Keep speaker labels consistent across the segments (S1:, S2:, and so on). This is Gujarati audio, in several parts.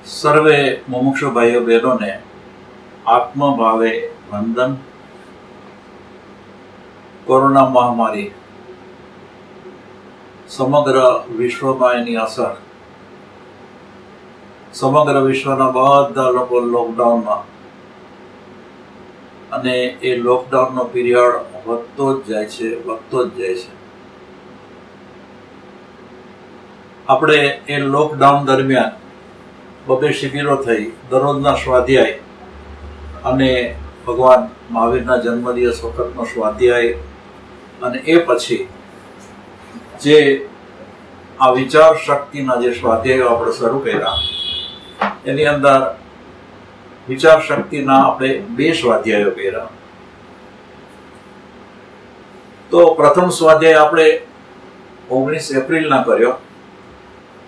S1: સર્વે મુમુક્ષુ ભાઈઓ બહેનોને આત્મભાવે વંદન. કોરોના મહામારી સમગ્ર વિશ્વમાં એની અસર, સમગ્ર વિશ્વના બધા લોકો લોકડાઉનમાં, અને એ લોકડાઉનનો પીરિયડ વધતો જ જાય છે, વધતો જ જાય છે. આપણે એ લોકડાઉન દરમિયાન બબે શિબિરો થઈ, દરરોજના સ્વાધ્યાય અને ભગવાન મહાવીરના જન્મદિવસ વખતનો સ્વાધ્યાય, અને એ પછી જે આ વિચાર શક્તિના જે સ્વાધ્યાયો આપણે શરૂ કર્યા, એની અંદર વિચાર શક્તિના આપણે 2 સ્વાધ્યાયો કર્યા. તો પ્રથમ સ્વાધ્યાય આપણે 19 એપ્રિલના કર્યો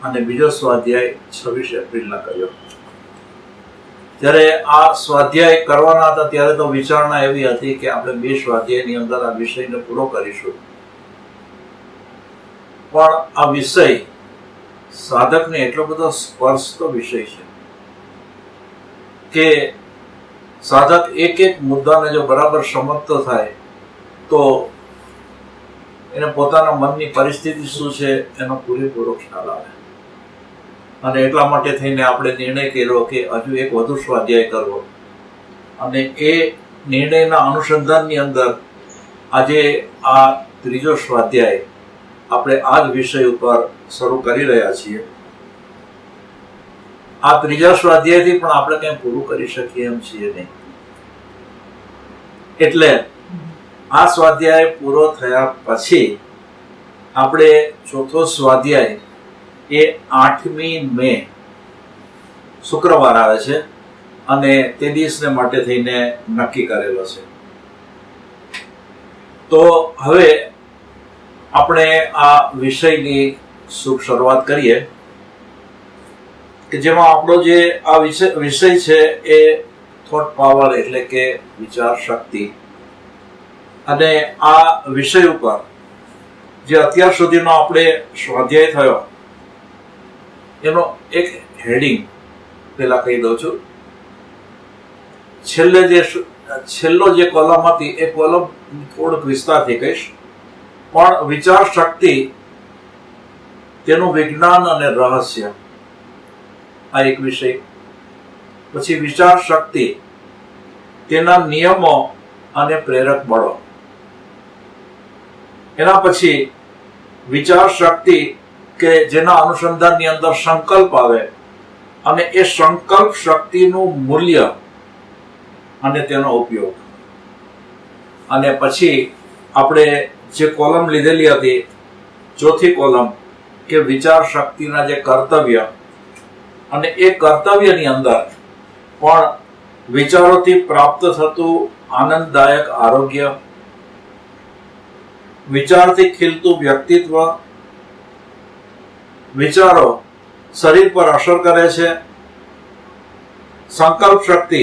S1: અને બીજો સ્વાધ્યાય 26 એપ્રિલના કર્યો. જ્યારે આ સ્વાધ્યાય કરવાના હતા ત્યારે તો વિચારણા એવી હતી કે આપણે 2 સ્વાધ્યાયની અંદર આ વિષયને પૂરો કરીશું, પણ આ વિષય સાધકને એટલો બધો સ્પર્શતો વિષય છે કે સાધક એક એક મુદ્દાને જો બરાબર સમજતો થાય તો એને પોતાના મનની પરિસ્થિતિ શું છે એનો પૂરેપૂરો ખ્યાલ આવે. અને એટલા માટે થઈને આપણે નિર્ણય કર્યો કે હજુ એક વધુ સ્વાધ્યાય કરવો, અને એ નિર્ણયના અનુસંધાનની અંદર આજે આ 3જો સ્વાધ્યાય આપણે આ જ વિષય ઉપર શરૂ કરી રહ્યા છીએ. આ 3જા સ્વાધ્યાયથી પણ આપણે કંઈ પૂરું કરી શકીએ એમ છીએ નહીં. એટલે આ સ્વાધ્યાય પૂરો થયા પછી આપણે 4થો સ્વાધ્યાય એ 8મી મે શુક્રવાર આવે છે, અને તે દિવસને માટે થઈને નક્કી કરેલો છે. તો હવે આપણે આ વિષયની શુભ શરૂઆત કરીએ કે જેમાં આપણો જે આ વિષય છે એ થોટ પાવર એટલે કે વિચાર શક્તિ. અને આ વિષય ઉપર જે અત્યાર સુધીનો આપણે સ્વાધ્યાય થયો એનો એક હેડિંગ પેલા કહી દઉં છું. છેલ્લો જે કોલમ હતી એ કોલમ થોડોક વિસ્તારથી કહીશ, પણ વિચાર શક્તિ, તેનું વિજ્ઞાન અને રહસ્ય, આ એક વિષય. પછી વિચાર શક્તિ, તેના નિયમો અને પ્રેરક બળો. એના પછી વિચાર શક્તિ કે જેના અનુસંધાનની અંદર સંકલ્પ આવે, અને એ સંકલ્પ શક્તિનું મૂલ્ય અને તેનો ઉપયોગ. અને પછી આપણે જે કોલમ લીધેલી હતી, 4થી કોલમ, કે વિચાર શક્તિના જે કર્તવ્ય, અને એ કર્તવ્યની અંદર પણ વિચારોથી પ્રાપ્ત થતું આનંદદાયક આરોગ્ય, વિચારથી ખીલતું વ્યક્તિત્વ, વિચારો શરીર પર અસર કરે છે, સંકલ્પ શક્તિ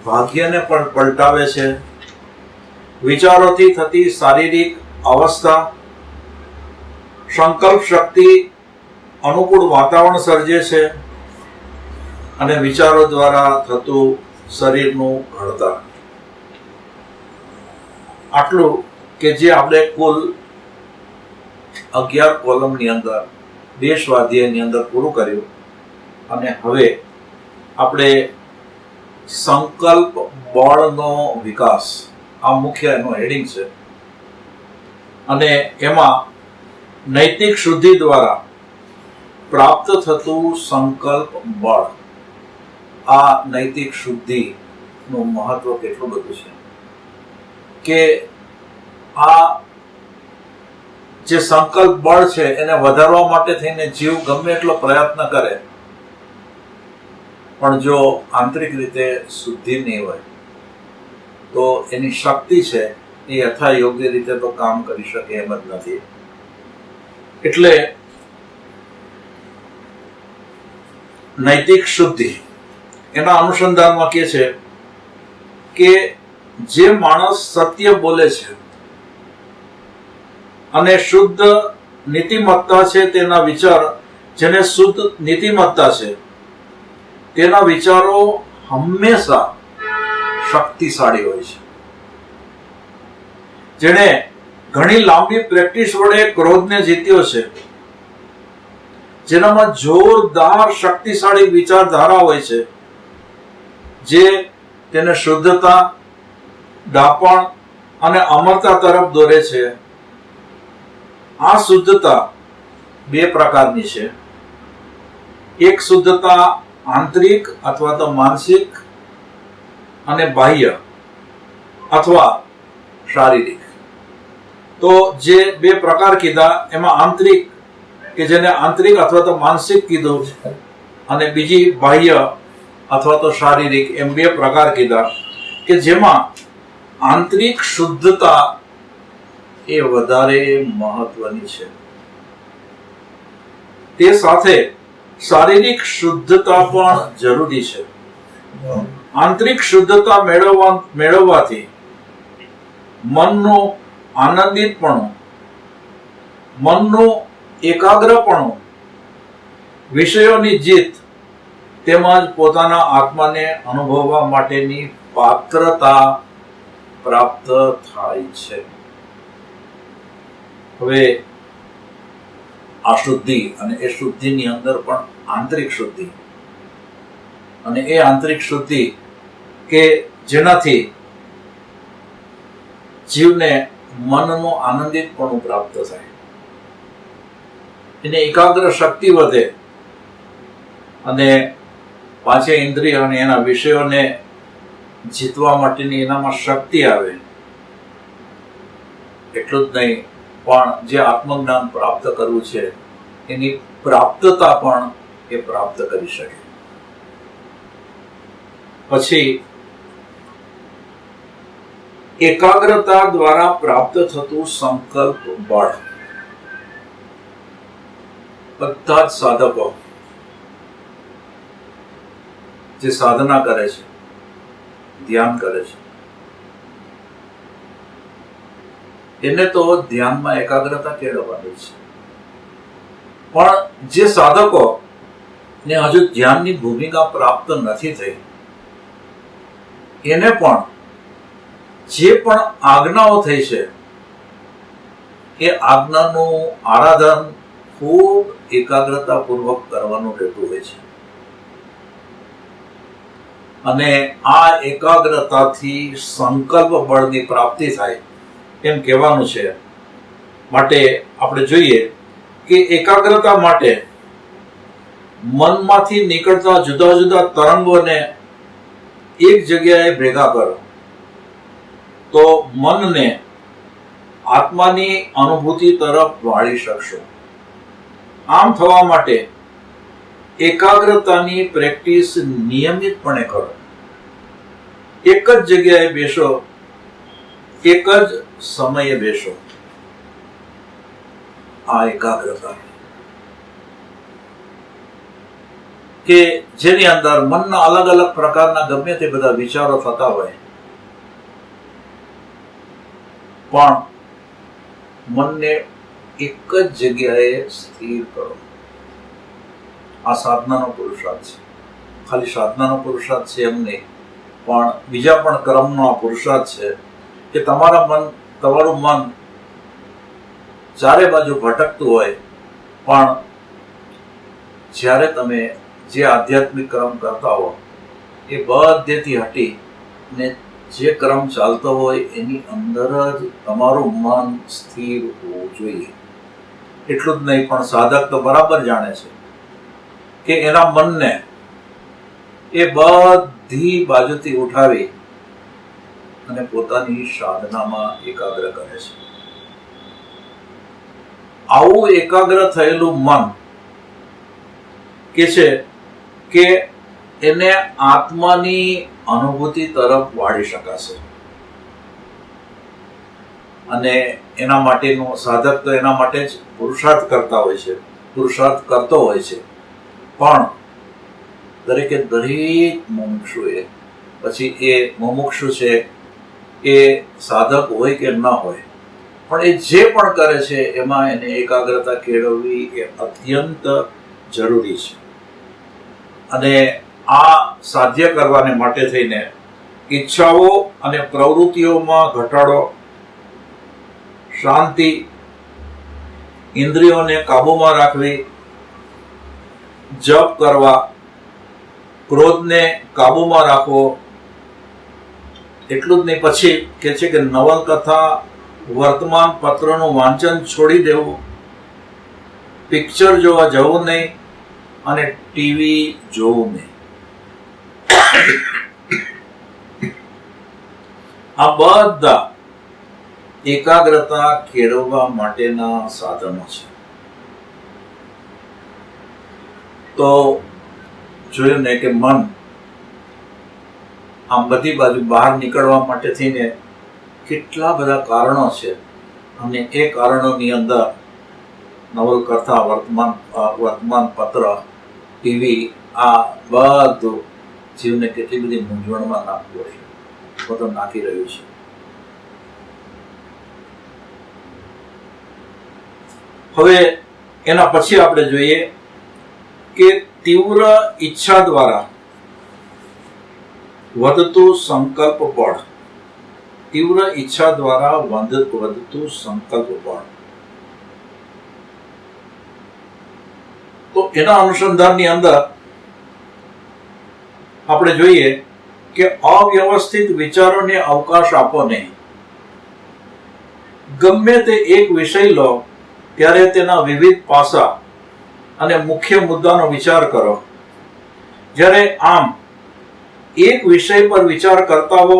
S1: ભાગ્યને પણ પલટાવે છે, વિચારોથી થતી શારીરિક અવસ્થા, સંકલ્પ શક્તિ અનુકૂળ વાતાવરણ સર્જે છે, અને વિચારો દ્વારા થતું શરીરનું ઘડતર. આટલું કે જે આપણે કુલ 11 કોલમની અંદર 2 સ્વાધ્યાયની અંદર પૂરું કર્યું. અને હવે આપણે સંકલ્પ બળનો વિકાસ, આ મુખ્ય એનો હેડિંગ છે. અને એમાં નૈતિક શુદ્ધિ દ્વારા પ્રાપ્ત થતું સંકલ્પ બળ, આ નૈતિક શુદ્ધિનું મહત્વ કેટલું બધું છે કે આ જે સંકલ્પ બળ છે એને વધારવા માટે થઈને જીવ ગમે એટલો પ્રયત્ન કરે, પણ જો આંતરિક રીતે શુદ્ધિ નહીં હોય તો એની શક્તિ છે એ યથા યોગ્ય રીતે તો કામ કરી શકે એમ જ નથી. એટલે નૈતિક શુદ્ધિ એના અનુસંધાનમાં કહે છે કે જે માણસ સત્ય બોલે છે અને શુદ્ધ નીતિમત્તા છે તેના વિચાર, જેને શુદ્ધ નીતિમત્તા છે તેના વિચારો હંમેશા શક્તિશાળી હોય છે. જેણે ઘણી લાંબી પ્રેક્ટિસ વડે ક્રોધને જીત્યો છે, જેનામાં જોરદાર શક્તિશાળી વિચારધારા હોય છે, જે તેને શુદ્ધતા, ડાપણ અને અમરતા તરફ દોરે છે. આ શુદ્ધતા બે પ્રકારની છે. એક શુદ્ધતા આંતરિક અથવા તો માનસિક અને બાહ્ય અથવા શારીરિક. તો જે બે પ્રકાર કીધા એમાં આંતરિક કે જેને આંતરિક અથવા તો માનસિક કીધું અને બીજી બાહ્ય અથવા તો શારીરિક એમ બે પ્રકાર કીધા કે જેમાં આંતરિક શુદ્ધતા એ વધારે મહત્વની છે. તે સાથે શારીરિક શુદ્ધતા પણ જરૂરી છે. આંતરિક શુદ્ધતા મેળવવાથી મનનું આનંદિતપણું, મનનું એકાગ્રપણું, વિષયોની જીત તેમજ પોતાના આત્માને અનુભવવા માટેની પાત્રતા પ્રાપ્ત થાય છે. હવે આ શુદ્ધિ અને એ શુદ્ધિની અંદર પણ આંતરિક શુદ્ધિ અને એ આંતરિક શુદ્ધિ કે જેનાથી જીવને મનનું આનંદિતપણું પ્રાપ્ત થાય, એને એકાગ્ર શક્તિ વધે અને પાંચે ઇન્દ્રિય અને એના વિષયોને જીતવા માટેની એનામાં શક્તિ આવે. એટલું જ નહીં, પણ જે આત્મજ્ઞાન પ્રાપ્ત કરવું છે એની પ્રાપ્તતા પણ એ પ્રાપ્ત કરી શકે. પછી એકાગ્રતા દ્વારા પ્રાપ્ત થતું સંકલ્પ બળ. બધા જ સાધકો જે સાધના કરે છે, ધ્યાન કરે છે, એને તો ધ્યાનમાં એકાગ્રતા કેળવવાની છે. પણ જે સાધકો ને હજુ ધ્યાનની ભૂમિકા પ્રાપ્ત નથી થઈ, એને પણ જે પણ આજ્ઞાઓ થઈ છે એ આજ્ઞાનું આરાધન ખૂબ એકાગ્રતાપૂર્વક કરવાનું રહેતું હોય છે. અને આ એકાગ્રતાથી સંકલ્પ બળની પ્રાપ્તિ થાય એમ કહેવાનું છે. માટે આપણે જોઈએ કે એકાગ્રતા માટે મનમાંથી નીકળતા જુદા જુદા તરંગોને એક જગ્યાએ ભેગા કરો તો મનને આત્માની અનુભૂતિ તરફ વાળી શકશો. આમ થવા માટે એકાગ્રતાની પ્રેક્ટિસ નિયમિતપણે કરો. એક જ જગ્યાએ બેસો, એક જ સમયે બેસો. આ એકાગ્રતા કે જેની અંદર મનના અલગ અલગ પ્રકારના ગમે તે બધા વિચારો થતા હોય, પણ મનને એક જ જગ્યાએ સ્થિર કરો. આ સાધનાનો પુરુષાર્થ છે. ખાલી સાધનાનો પુરુષાર્થ છે એમ નહીં, પણ બીજા પણ કર્મનો આ પુરુષાર્થ છે કે તમારું મન ચારે બાજુ ભટકતું હોય, પણ જ્યારે તમે જે આધ્યાત્મિક કર્મ કરતા હો એ બધેથી હટી ને જે ક્રમ ચાલતો હોય એની અંદર જ તમારું મન સ્થિર હોવું જોઈએ. એટલું જ નહીં, પણ સાધક તો બરાબર જાણે છે કે એના મનને એ બધી બાજુથી ઉઠાવી અને પોતાની સાધનામાં એકાગ્ર કરે છે. આવું એકાગ્ર થયેલું મન કે છે કે એને આત્માની અનુભૂતિ તરફ વાળી શકાશે. અને એના માટેનું સાધક તો એના માટે જ પુરુષાર્થ કરતા હોય છે, પુરુષાર્થ કરતો હોય છે. પણ દરેક મુમુક્ષુએ, પછી એ મુમુક્ષુ છે એ સાધક હોય કે ન હોય, પણ એ જે પણ કરે છે એમાં એને એકાગ્રતા કેળવવી એ અત્યંત જરૂરી છે. અને આ સાધ્ય કરવાને માટે થઈને ઈચ્છાઓ અને પ્રવૃત્તિઓમાં ઘટાડો, શાંતિ, ઇન્દ્રિયોને કાબુમાં રાખવી, જપ કરવા, ક્રોધને કાબુમાં રાખવો, એટલું જ નહીં, પછી કે છે કે નવલકથા, વર્તમાન પત્રનું વાંચન છોડી દેવું, પિક્ચર જોવા જવું નહીં અને ટીવી જોવું નહીં. આ બધા એકાગ્રતા કેળવવા માટેના સાધનો છે. તો જોયું ને કે મન આમ બધી બાજુ બહાર નીકળવા માટે થઈને કેટલા બધા કારણો છે, અને એ કારણોની અંદર નવલકથા, વર્તમાન પત્ર, ટીવી, આ બધું જીવને કેટલી બધી મૂંઝવણમાં નાખવું છે, બધું નાખી રહ્યું છે. હવે એના પછી આપણે જોઈએ કે તીવ્ર ઈચ્છા દ્વારા વધતું સંકલ્પ બળ. તીવ્ર ઈચ્છા દ્વારા વધતું સંકલ્પ બળ. તો એના અનુસંધાનની અંદર આપણે જોઈએ કે અવ્યવસ્થિત વિચારોને અવકાશ આપો નહીં. ગમે તે એક વિષય લો ત્યારે તેના વિવિધ પાસા અને મુખ્ય મુદ્દાનો વિચાર કરો. જ્યારે આમ એક વિષય પર વિચાર કરતા હો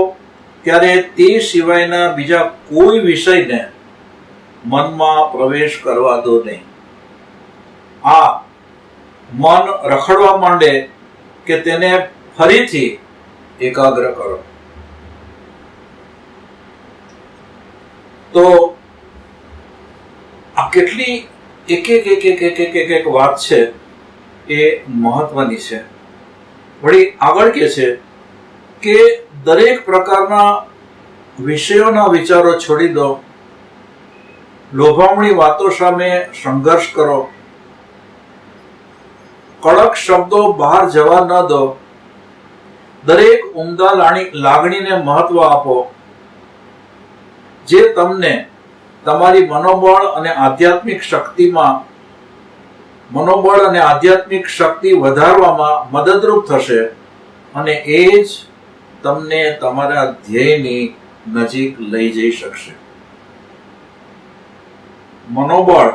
S1: ત્યારે તે સિવાયના બીજા કોઈ વિષયને મનમાં પ્રવેશ કરવા દો નહીં. આ મન રખડવા માંડે કે તેને ફરીથી એકાગ્ર કરો. તો આ કેટલી એક વાત છે એ મહત્વની છે. વળી આગળ કે છે કે દરેક પ્રકારના વિષયોના વિચારો છોડી દો, લોભામણી વાતો સામે સંઘર્ષ કરો, કડક શબ્દો બહાર જવા ન દો, દરેક ઉમદા લાગણીને મહત્વ આપો. જે તમને તમારી મનોબળ અને આધ્યાત્મિક શક્તિ વધારવામાં મદદરૂપ થશે, અને એ જ તમને તમારા ધ્યેયની નજીક લઈ જઈ શકશે. મનોબળ,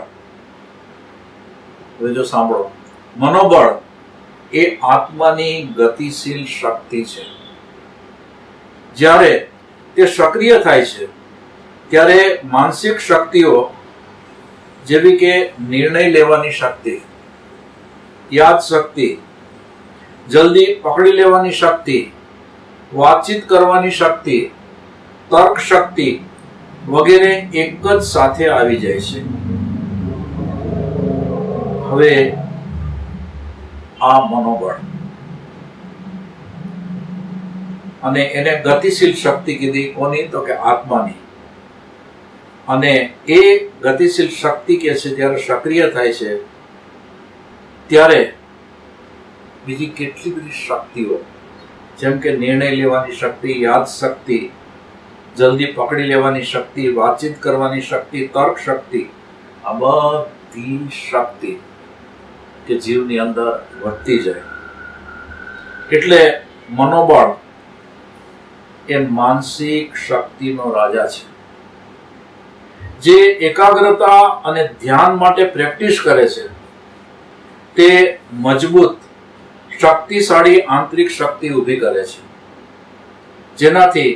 S1: જો સાંભળો, મનોબળ એ આત્માની ગતિશીલ શક્તિ છે. જ્યારે તે સક્રિય થાય છે ત્યારે માનસિક શક્તિઓ જેવી કે નિર્ણય લેવાની શક્તિ, યાદ શક્તિ, જલ્દી પકડી લેવાની શક્તિ, વાતચીત કરવાની શક્તિ, તર્ક શક્તિ વગેરે એક જ સાથે આવી જાય છે. હવે આ મનોબળ, અને એને ગતિશીલ શક્તિ કીધી. કોની? તો કે આત્માની. અને એ ગતિશીલ શક્તિ કે છે જ્યારે સક્રિય થાય છે ત્યારે બીજી કેટલી બધી શક્તિઓ, જેમ કે નિર્ણય લેવાની શક્તિ, યાદ શક્તિ, જલ્દી પકડી લેવાની શક્તિ, વાતચીત કરવાની શક્તિ, તર્ક શક્તિ, આ બધી શક્તિ કે જીવની અંદર વધતી જાય. એટલે મનોબળ એ માનસિક શક્તિનો રાજા છે. જે એકાગ્રતા અને ધ્યાન માટે પ્રેક્ટિસ કરે છે તે મજબૂત, શક્તિશાળી આંતરિક શક્તિ ઊભી કરે છે, જેનાથી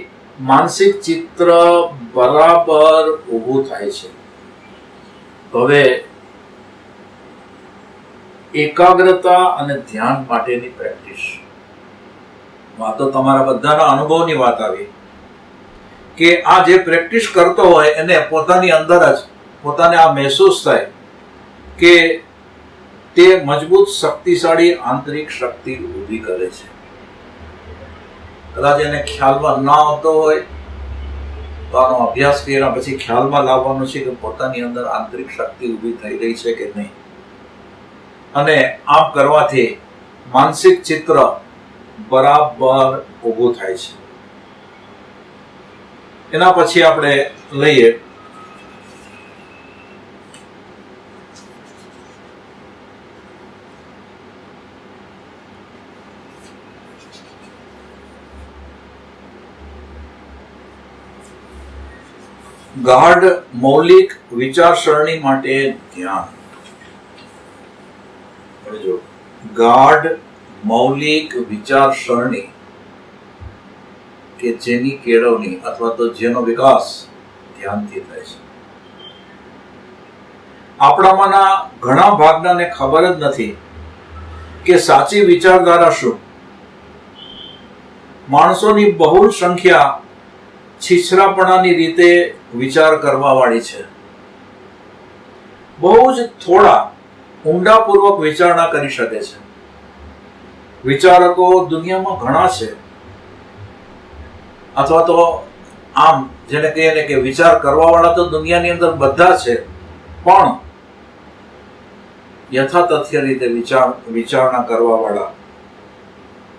S1: માનસિક ચિત્ર બરાબર ઊભું થાય છે. હવે એકાગ્રતા અને ધ્યાન માટેની પ્રેક્ટિસ, વાતો તમારા બધાના અનુભવની વાત આવી કે આ જે પ્રેક્ટિસ કરતો હોય એને પોતાની અંદર જ પોતાને આ મહેસૂસ થાય કે તે મજબૂત, શક્તિશાળી આંતરિક શક્તિ ઊભી કરે છે. કદાચ એને ખ્યાલમાં ના આવતો હોય તો આનો અભ્યાસ કર્યા પછી ખ્યાલમાં લાવવાનો છે કે પોતાની અંદર આંતરિક શક્તિ ઊભી થઈ રહી છે કે નહીં. અને આમ કરવાથી માનસિક ચિત્ર બરાબર ઊભું થાય છે. એના પછી આપણે લઈએ ગાઢ મૌલિક વિચારસરણી માટે ધ્યાન. ગાઢ મૌલિક વિચારસરણી કે જેની કેળવણી અથવા તો જેનો વિકાસ ધ્યાનથી થાય છે. આપણામાંના ઘણા ભાગનાને ખબર જ નથી કે સાચી વિચારધારા શું. માણસોની બહુલ સંખ્યા છીછરાપણાની રીતે વિચાર કરવા વાળી છે. બહુ જ થોડા ઊંડાપૂર્વક વિચારણા કરી શકે છે. વિચારકો દુનિયામાં ઘણા છે, અથવા તો આમ જેને કહીએ ને કે વિચાર કરવા વાળા તો દુનિયાની અંદર બધા છે, પણ યથાતથ્ય રીતે વિચારણા કરવા વાળા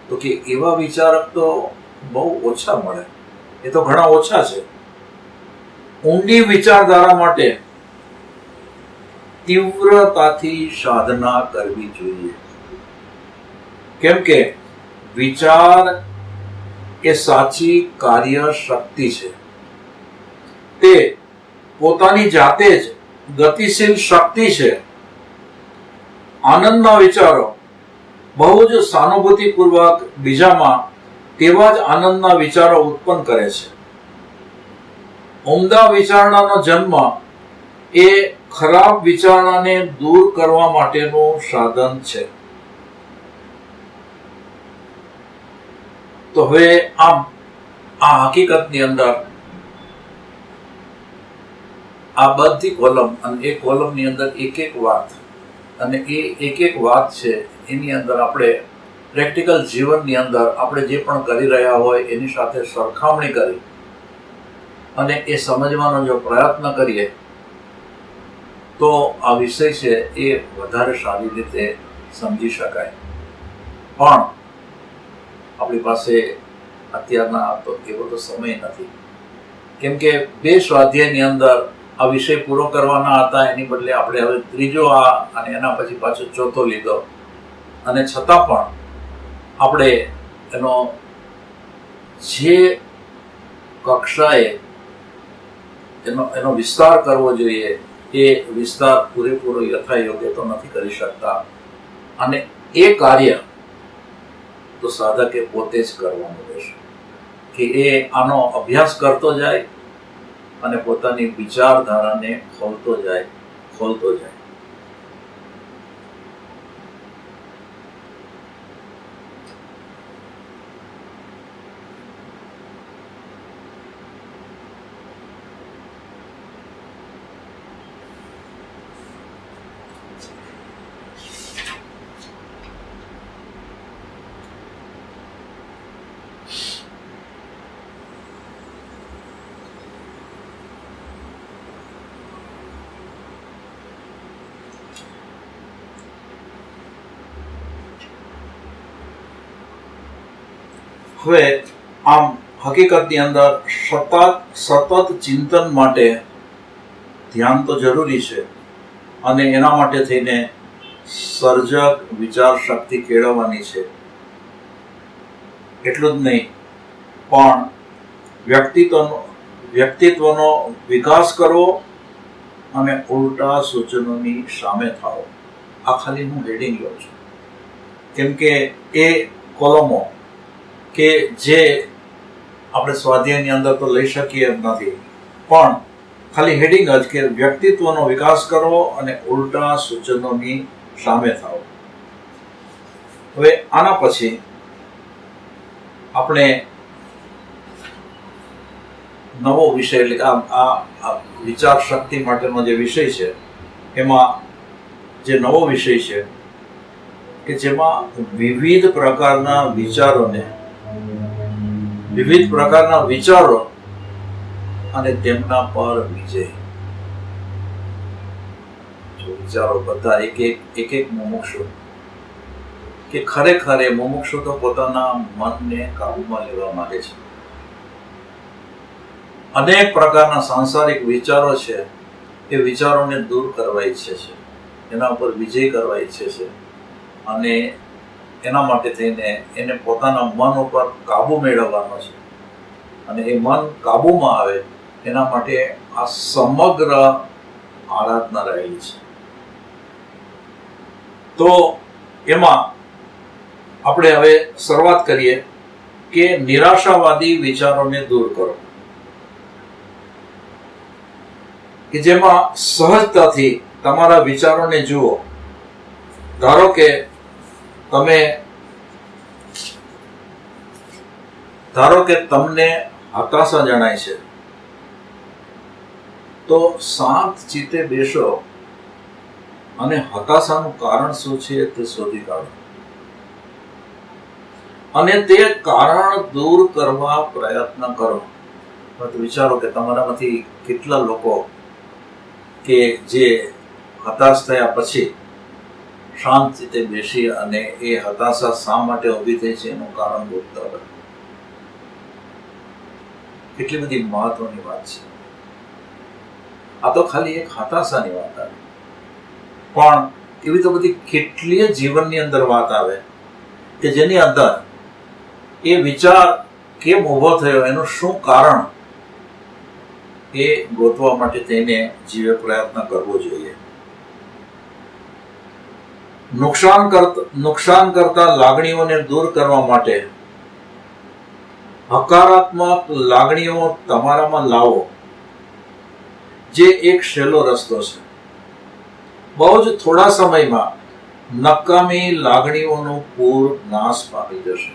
S1: તો કે એવા વિચારક તો બહુ ઓછા મળે. એ તો ઘણા ઓછા છે. ઊંડી વિચારધારા માટે તીવ્રતાથી સાધના કરવી જોઈએ. કેમ કે વિચાર એ સાચી કાર્ય શક્તિ છે. તે પોતાની જાતે જ ગતિશીલ શક્તિ છે. આનંદના વિચારો બહુ જ સહાનુભૂતિપૂર્વક બીજામાં તેવા જ આનંદના વિચારો ઉત્પન્ન કરે છે. ઉમદા વિચારણાનો જન્મ એ ખરાબ વિચારણાને દૂર કરવા માટેનું સાધન છે. તો હવે આમ આ હકીકતની અંદર આ બધી કોલમ અને એ કોલમની અંદર એક એક વાત, અને એ એક એક વાત છે એની અંદર આપણે પ્રેક્ટિકલ જીવનની અંદર આપણે જે પણ કરી રહ્યા હોય એની સાથે સરખામણી કરી અને એ સમજવાનો જો પ્રયત્ન કરીએ તો આ વિષય છે એ વધારે સારી રીતે સમજી શકાય. પણ આપણી પાસે અત્યારના તો એવો તો સમય નથી, કેમ કે 2 સ્વાધ્યાયની અંદર આ વિષય પૂરો કરવાના હતા. એની બદલે આપણે હવે ત્રીજો અને એના પછી પાછો ચોથો લીધો, અને છતાં પણ આપણે એનો જે કક્ષાએ એનો વિસ્તાર કરવો જોઈએ એ વિસ્તાર પૂરેપૂરો યથાયોગ્ય તો નથી કરી શકતા. અને એ કાર્ય તો સાધકે પોતે જ કરવાનું રહેશે કે એ આનો અભ્યાસ કરતો જાય અને પોતાની વિચારધારાને ખોલતો જાય. હવે આમ હકીકતની અંદર સતત ચિંતન માટે ધ્યાન તો જરૂરી છે, અને એના માટે થઈને સર્જક વિચાર શક્તિ કેળવવાની છે. એટલું જ નહીં, પણ વ્યક્તિત્વનો વિકાસ કરવો અને ઉલટા સૂચનોની સામે થાઓ. આ ખાલી હું હેડિંગ લઉં છું, કેમ કે એ કોલમો કે જે આપણે સ્વાધ્યાયની અંદર તો લઈ શકીએ એમ નથી, પણ ખાલી હેડિંગ જ કે વ્યક્તિત્વનો વિકાસ કરવો અને ઉલટા સૂચનોની સામે થાઓ. હવે આના પછી આપણે નવો વિષય, એટલે આ વિચાર શક્તિ માટેનો જે વિષય છે એમાં જે નવો વિષય છે કે જેમાં વિવિધ પ્રકારના વિચારો અને તેમના પર વિજય. વિચારો બધા એક એક મુમુક્ષુ કે ખરેખર એ મુમુક્ષુ તો પોતાના મનને કાબુમાં લેવા માંગે છે. અનેક પ્રકારના સાંસારિક વિચારો છે, એ વિચારોને દૂર કરવા ઈચ્છે છે, એના ઉપર વિજય કરવા ઈચ્છે છે, અને એના માટે થઈને એને પોતાના મન ઉપર કાબુ મેળવવાનો છે. અને એ મન કાબુમાં આવે એના માટે આ સમગ્ર આરાધના રહેલી છે. તો એમાં આપણે હવે શરૂઆત કરીએ કે નિરાશાવાદી વિચારોને દૂર કરો, કે જેમાં સહજતાથી તમારા વિચારોને જુઓ. ધારો કે તમને હતાશા જણાય છે, તો શાંત ચિત્તે બેસો અને હતાશાનું કારણ શું છે તે શોધી કાઢો, અને તે કારણ દૂર કરવા પ્રયત્ન કરો. વિચારો કે તમારામાંથી કેટલા લોકો કે જે હતાશ થયા પછી શાંત રીતે બેસી અને એ હતાશા શા માટે ઊભી થઈ છે એનું કારણ ગોતતા હોય. કેટલી બધી મહત્વની વાત છે. આ તો ખાલી એક હતાશાની વાત આવે, પણ એવી તો બધી કેટલીય જીવનની અંદર વાત આવે કે જેની અંદર એ વિચાર કેમ ઊભો થયો, એનું શું કારણ, એ ગોતવા માટે તેને જીવે પ્રયત્ન કરવો જોઈએ. નુકસાન કરતા લાગણીઓને દૂર કરવા માટે હકારાત્મક લાગણીઓ તમારામાં લાવો, જે એક સહેલો રસ્તો છે. બહુ જ થોડા સમયમાં નકામી લાગણીઓનું પૂર નાશ પામી જશે.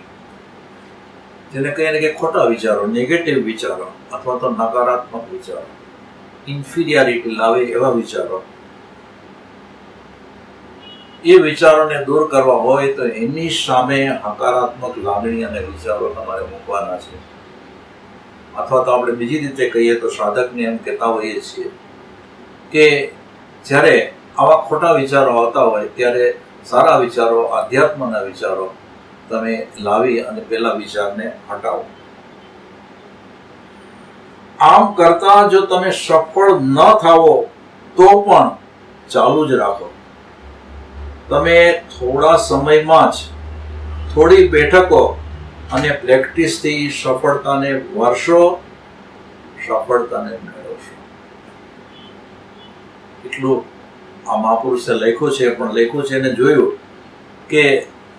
S1: જેને કહીએ ને કે ખોટા વિચારો, નેગેટિવ વિચારો અથવા તો નકારાત્મક વિચારો, ઇન્ફિરિયરિટી લાવે એવા વિચારો, એ વિચારોને દૂર કરવા હોય તો એની સામે હકારાત્મક લાગણી અને વિચારો તમારે મૂકવાના છે. અથવા તો આપણે બીજી રીતે કહીએ તો સાધકને એમ કહેતા હોઈએ છીએ કે જ્યારે આવા ખોટા વિચારો આવતા હોય ત્યારે સારા વિચારો, આધ્યાત્મના વિચારો તમે લાવી અને પેલા વિચારને હટાવો. આમ કરતા જો તમે સફળ ન થાવો તો પણ ચાલુ જ રાખો. તમે થોડા સમયમાં જ થોડી બેઠકો અને પ્રેક્ટિસથી સફળતાને વરસો, સફળતાને મેળવશો. એટલું આ મહાપુરુષે લખ્યું છે, પણ લખ્યું છે એને જોયું કે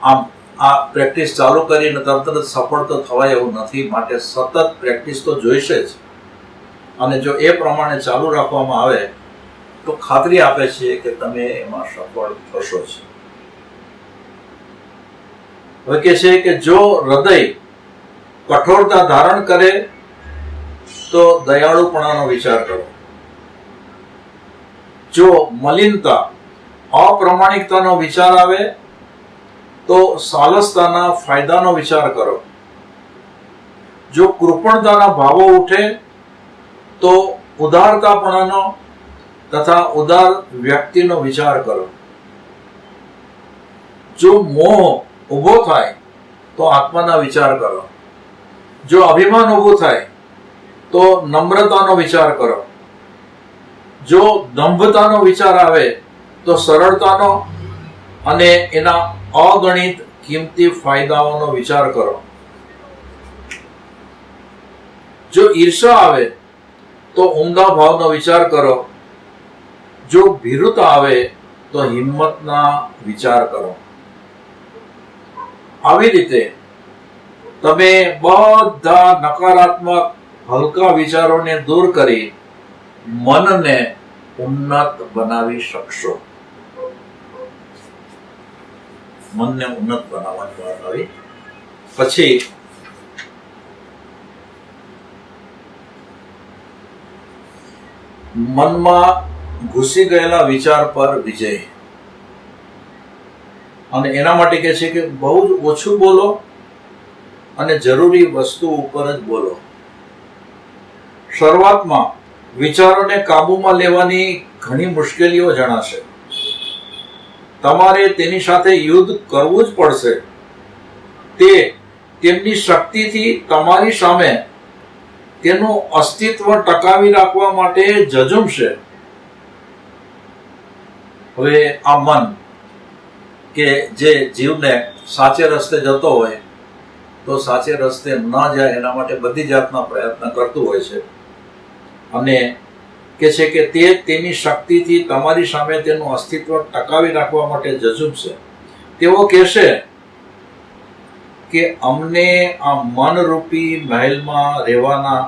S1: આમ આ પ્રેક્ટિસ ચાલુ કરીને તરત જ સફળ તો થવાય એવું નથી, માટે સતત પ્રેક્ટિસ તો જોઈશે જ. અને જો એ પ્રમાણે ચાલુ રાખવામાં આવે તો ખાતરી આપે છે કે તમે એમાં સફળ થશો જ. હવે કે છે કે જો હૃદય કઠોરતા ધારણ કરે તો દયાળુપણાનો વિચાર કરો. જો મલિનતા, અપ્રામાણિકતાનો વિચાર આવે તો સાલસતાના ફાયદાનો વિચાર કરો. જો કૃપણતાના ભાવો ઉઠે તો ઉદારતાપણાનો તથા ઉદાર વ્યક્તિનો વિચાર કરો. જો મોહ ઉભો થાય તો આત્માના વિચાર કરો. જો અભિમાન ઉભું થાય તો નમ્રતાનો વિચાર કરો. જો દંભતાનો વિચાર આવે તો સરળતાનો અને એના અગણિત કિંમતી ફાયદાઓનો વિચાર કરો. જો ઈર્ષા આવે તો ઉમદા ભાવનો વિચાર કરો. જો ભીરુતા આવે તો હિંમતના વિચાર કરો. આવી રીતે તમે બધા નકારાત્મક હલકા વિચારોને દૂર કરી મનને ઉન્નત બનાવી શકશો. મનને ઉન્નત બનાવવાની વાત આવી. પછી મનમાં ઘૂસી ગયેલા વિચાર પર વિજય. અને એના માટે કહે છે કે બહુ જ ઓછું બોલો અને જરૂરી વસ્તુ ઉપર જ બોલો. શરૂઆતમાં વિચારોને કાબૂમાં લેવાની ઘણી મુશ્કેલીઓ જણાશે. તમારે તેની સાથે યુદ્ધ કરવું જ પડશે. તે તેમની શક્તિથી તમારી સામે તેનું અસ્તિત્વ ટકાવી રાખવા માટે ઝઝૂમશે. હવે આ મન કે જે જીવને સાચે રસ્તે જતો હોય તો સાચે રસ્તે ન જાય એના માટે બધી જાતના પ્રયત્ન કરતું હોય છે, અને કે છે કે તે તેની શક્તિથી તમારી સામે તેનું અસ્તિત્વ ટકાવી રાખવા માટે ઝઝૂમશે. તેઓ કહેશે કે અમને આ મનરૂપી મહેલમાં રહેવાના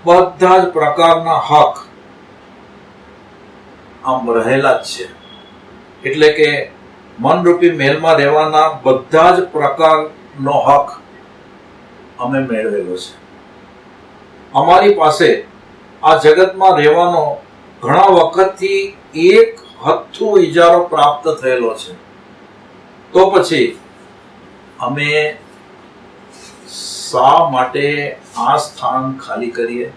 S1: બધા જ પ્રકારના હક આમ રહેલા જ છે. એટલે કે મનરૂપી મહેલમાં રહેવાના બધા જ પ્રકારનો હક અમે મેળવેલો છે. અમારી પાસે આ જગતમાં રહેવાનો ઘણા વખતથી એક હથ્થુ ઇજારો પ્રાપ્ત થયેલો છે. તો પછી અમે શા માટે આ સ્થાન ખાલી કરીએ?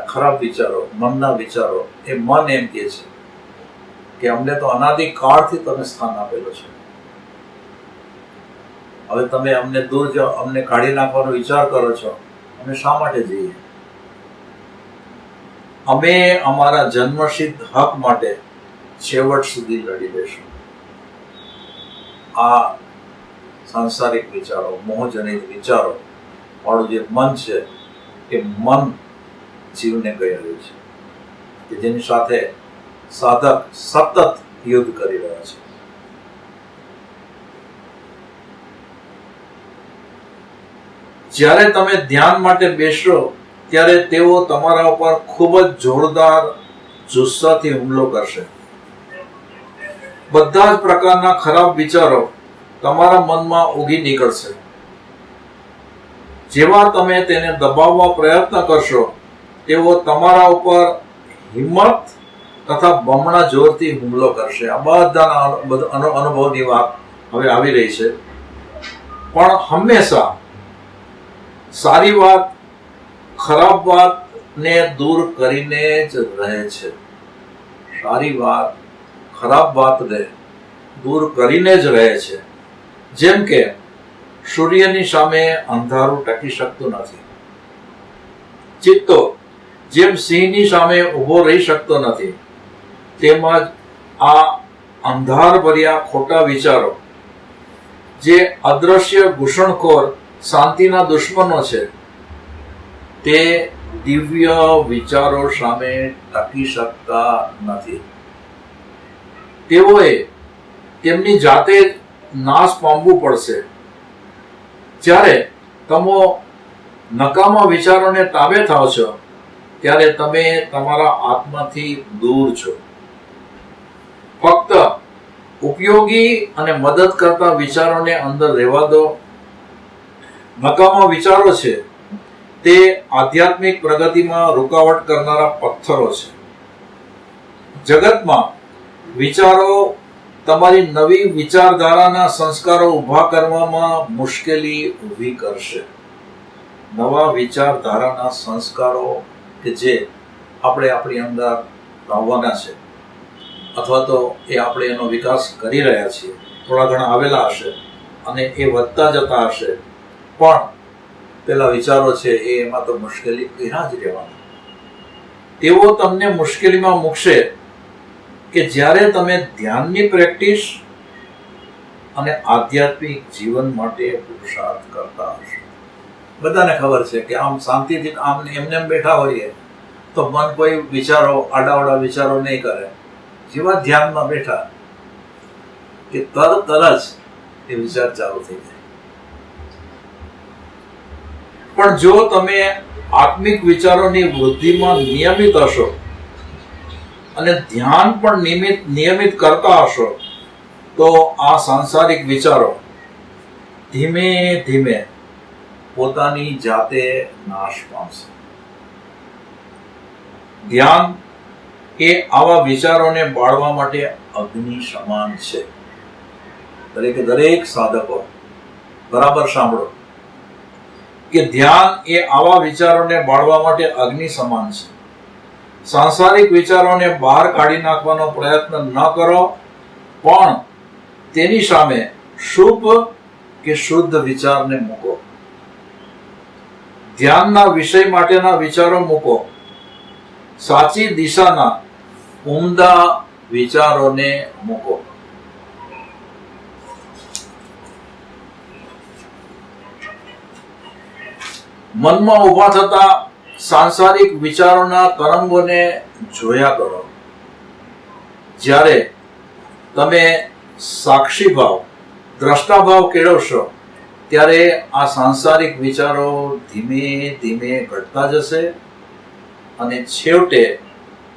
S1: ખરાબ વિચારો, મનના વિચારો, એ મન એમ કહે છે કે અમને તો અનાદિકાળથી તમે સ્થાન આપેલું છે, હવે તમે અમને દૂર જાઓ, અમને કાઢી નાખવાનો વિચાર કરો છો, અમે શા માટે જઈએ? અમે અમારા જન્મસિદ્ધ હક માટે છેવટ સુધી લડી લેશું. આ સાંસારિક વિચારો, મોહજનિત વિચારો વાળું જે મન છે, એ મન જીવને કહી રહ્યું છે કે જેની સાથે સાધક સતત યુદ્ધ કરી રહ્યા છે. જ્યારે તમે ધ્યાન માટે બેસો ત્યારે તેઓ તમારા ઉપર ખૂબ જ જોરદાર જુસ્સાથી હુમલો કરશે. બધા જ પ્રકારના ખરાબ વિચારો તમારા મનમાં ઉગી નીકળશે. જેવા તમે તેને દબાવવા પ્રયત્ન કરશો તેઓ તમારા ઉપર હિંમત તથા બમણા જોરથી હુમલો કરશે. આ બધાના અનુભવની વાત હવે આવી રહી છે. પણ હંમેશા સારી વાત ખરાબ વાતને દૂર કરીને જ રહે છે. સારી વાત ખરાબ વાતને દૂર કરીને જ રહે છે. જેમ કે સૂર્યની સામે અંધારું ટકી શકતું નથી, ચિત્તો જેમ સિંહની સામે ઊભો રહી શકતો નથી, તેમજ આ અંધારભર્યા ખોટા વિચારો જે અદ્રશ્ય ઘૂસણખોર શાંતિના દુશ્મનો છે, તે દિવ્ય વિચારો સામે ટકી શકતા નથી. તેઓએ તેમની જાતે નાશ પામવું પડશે. જ્યારે તમે નકામા વિચારોને તાબે થાવ છો ત્યારે તમે તમારા આત્માથી દૂર છો. ફક્ત ઉપયોગી અને મદદ કરતા વિચારોને અંદર રહેવા દો. નકામા વિચારો છે તે આધ્યાત્મિક પ્રગતિમાં રૂકાવટ કરનારા પથ્થરો છે. જગતમાં વિચારો તમારી નવી વિચારધારાના સંસ્કારો ઊભા કરવામાં મુશ્કેલી ઊભી કરશે. નવા વિચારધારાના સંસ્કારો કે જે આપણે આપણી અંદર લાવવાના છે, અથવા તો એ આપણે એનો વિકાસ કરી રહ્યા છીએ, થોડા ઘણા આવેલા હશે અને એ વધતા જતા હશે, પણ પેલા વિચારો છે એમાં તો મુશ્કેલી ક્યાં જ રહેવાની. તેઓ તમને મુશ્કેલીમાં મૂકશે કે જ્યારે તમે ધ્યાનની પ્રેક્ટિસ અને આધ્યાત્મિક જીવન માટે પુરુષાર્થ કરતા હશો. બધાને ખબર છે કે આમ શાંતિથી આમ એમને બેઠા હોઈએ તો મન કોઈ વિચારો, આડાવડા વિચારો નહીં કરે. જેવા ધ્યાનમાં બેઠા કે તરત જ એ વિચાર ચાલુ થઈ જાય. પણ જો તમે આત્મિક વિચારોની વૃદ્ધિમાં નિયમિત હશો અને ધ્યાન પણ નિયમિત કરતા હશો તો આ સાંસારિક વિચારો ધીમે ધીમે પોતાની જાતે નાશ પામશે. ધ્યાન એ આવા વિચારોને બાળવા માટે અગ્નિ સમાન છે. દરેક સાધકો બરાબર સાંભળો કે ધ્યાન એ આવા વિચારોને બાળવા માટે અગ્નિ સમાન છે. सांसारिक विचारोने बहार काढी नाखवानो प्रयत्न न करो, पण तेनी सामे शुभ के शुद्ध विचारने मूको। ध्यानना विषय माटेना विचारो मूको। साची दिशाना उमदा विचारोने मूको। મનમાં ઉભા થતા સાંસારિક વિચારોના તરંગોને જોયા કરો। જ્યારે તમે સાક્ષી ભાવ, દ્રષ્ટા ભાવ કેળવશો ત્યારે આ સાંસારિક વિચારો ધીમે ધીમે ઘટતા જશે અને છેવટે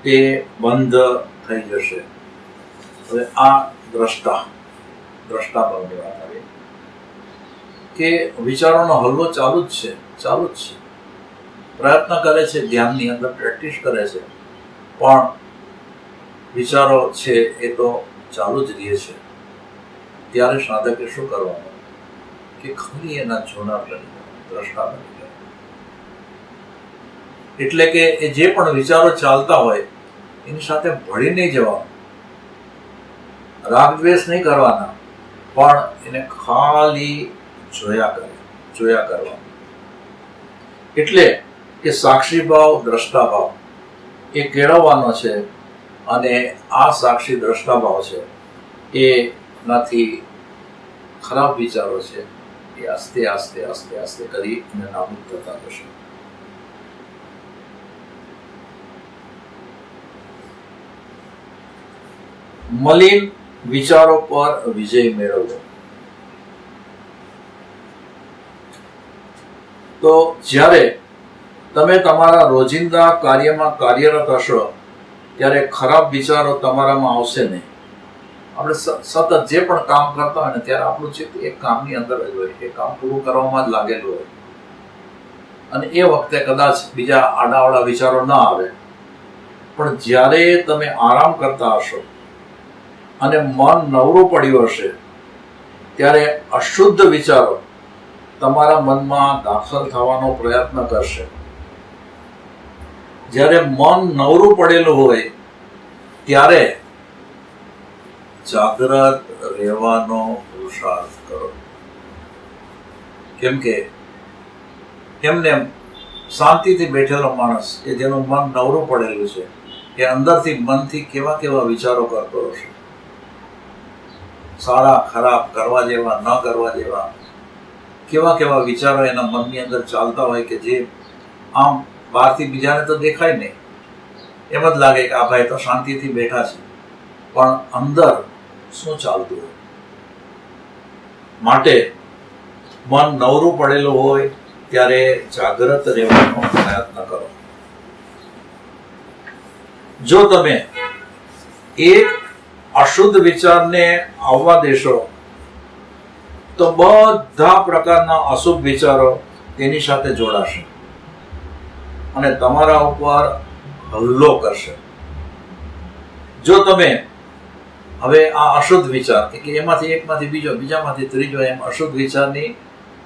S1: તે બંધ થઈ જશે। હવે આ દ્રષ્ટા ભાવની વાત આવી કે વિચારોનો હલવો ચાલુ જ છે, પ્રયત્ન કરે છે, ધ્યાનની અંદર પ્રેક્ટિસ કરે છે, પણ વિચારો છે એ તો ચાલુ જ રહે છે। ત્યારે સાધકે શું કરવાનું કે ખાલી એના જોનાર બની જાય, દ્રષ્ટા બની જાય। એટલે કે એ જે પણ વિચારો ચાલતા હોય એની સાથે ભળી નહીં જવાનું, રાગ દ્વેષ નહીં કરવાના, પણ એને ખાલી જોયા કરવાનું। એટલે કે સાક્ષી ભાવ, દ્રષ્ટા ભાવ એ કેળવવાનો છે અને આ સાક્ષી દ્રષ્ટા ભાવ છે એનાથી ખરાબ વિચારો છે એ આસ્તે આસ્તે આસ્તે આસ્તે કરી અને નાબૂદ થતા જશે। મલિન વિચારો પર વિજય મેળવવો। તો જ્યારે તમે તમારા રોજિંદા કાર્યમાં કાર્યરત હશો ત્યારે ખરાબ વિચારો તમારામાં આવશે નહીં। આપણે સતત જે પણ કામ કરતા હોય ને ત્યારે આપણું ચિત્ત એક કામની અંદર જ હોય, એ કામ પૂરું કરવામાં જ લાગેલું હોય અને એ વખતે કદાચ બીજા આડાવાળા વિચારો ન આવે, પણ જ્યારે તમે આરામ કરતા હશો અને મન નવરું પડ્યું હશે ત્યારે અશુદ્ધ વિચારો તમારા મનમાં દાખલ થવાનો પ્રયત્ન કરશે। જ્યારે મન નવરું પડેલું હોય ત્યારે જાગ્રત રહેવાનો પુરુષાર્થ કરો। કેમ કે એમને શાંતિથી બેઠેલો માણસ કે જેનું મન નવરું પડેલું છે એ અંદરથી મનથી કેવા કેવા વિચારો કરતો હશે, સારા ખરાબ, કરવા જેવા ન કરવા જેવા, કેવા કેવા વિચારો એના મનની અંદર ચાલતા હોય કે જે આમ બહારથી બીજાને તો દેખાય નહીં, એમ જ લાગે કે આ ભાઈ તો શાંતિથી બેઠા છે, પણ અંદર શું ચાલતું હોય। માટે મન નવરું પડેલું હોય ત્યારે જાગ્રત રહેવાનો પ્રયત્ન કરો। જો તમે એક અશુદ્ધ વિચારને આવવા દેશો તો બધા પ્રકારના અશુભ વિચારો તેની સાથે જોડાશે અને તમારા ઉપર હલ્લો કરશે। જો તમે હવે આ અશુદ્ધ વિચાર કે એમાંથી એકમાંથી બીજો, બીજામાંથી ત્રીજો, એમ અશુદ્ધ વિચારની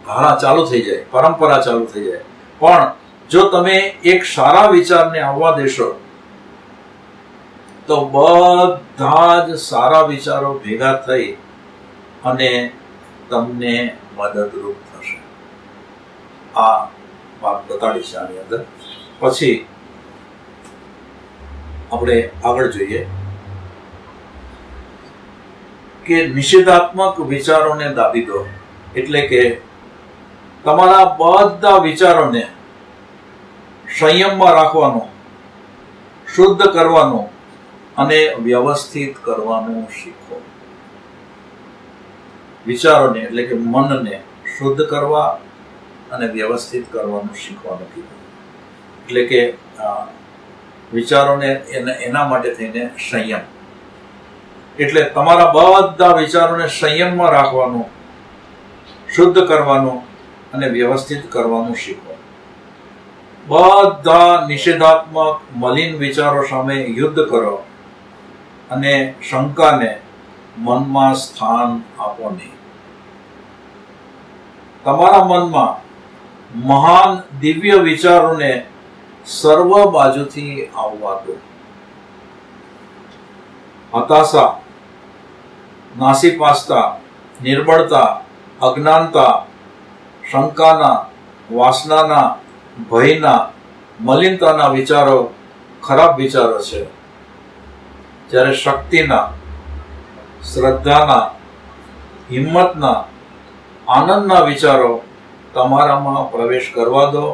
S1: ધારા ચાલુ થઈ જાય, પરંપરા ચાલુ થઈ જાય, પણ જો તમે એક સારા વિચારને આવવા દેશો તો બધા જ સારા વિચારો ભેગા થઈ અને તમને મદદરૂપ થશે। આ વાત બતાડી છે આની અંદર। પછી આપણે આગળ જોઈએ કે નિષેધાત્મક વિચારોને દાબી દો। એટલે કે તમારા બધા વિચારોને સંયમમાં રાખવાનું, શુદ્ધ કરવાનું અને વ્યવસ્થિત કરવાનું શીખો। વિચારોને એટલે કે મનને શુદ્ધ કરવા અને વ્યવસ્થિત કરવાનું શીખવાનું કીધું। એટલે કે વિચારોને એના માટે થઈને સંયમ, એટલે તમારા બધા વિચારોને સંયમમાં રાખવાનું, શુદ્ધ કરવાનું અને વ્યવસ્થિત કરવાનું શીખો। બધા નિષેધાત્મક મલિન વિચારો સામે યુદ્ધ કરો અને શંકાને મનમાં સ્થાન આપો નહીં। તમારા મનમાં મહાન દિવ્ય વિચારોને સર્વ બાજુથી આવવા દો. હતાશા, નાસીપાસતા, નિર્બળતા, અજ્ઞાનતા, શંકાના, વાસનાના, ભયના, મલિનતાના વિચારો ખરાબ વિચારો છે. જ્યારે શક્તિના, શ્રદ્ધાના, હિંમતના, આનંદના વિચારો તમારામાં પ્રવેશ કરવા દો,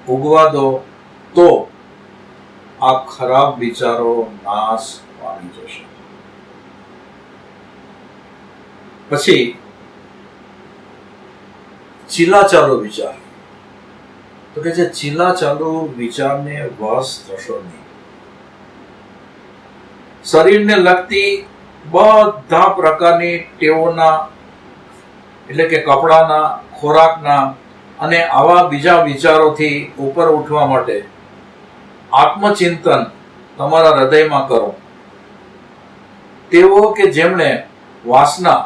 S1: ઉગવા દો, તો આ ખરાબ વિચારો નાશ પામી જશે. પછી ચીલાચાલુ વિચાર. તો કે છે ચીલાચાલુ વિચારને વશ થશો નહીં. શરીરને લગતી બધા પ્રકારની ટેવોના, એટલે કે કપડાના, ખોરાકના અને આવા બીજા વિચારોથી ઉપર ઉઠવા માટે આત્મચિંતન તમારા હૃદયમાં કરો. તેઓ કે જેમણે વાસના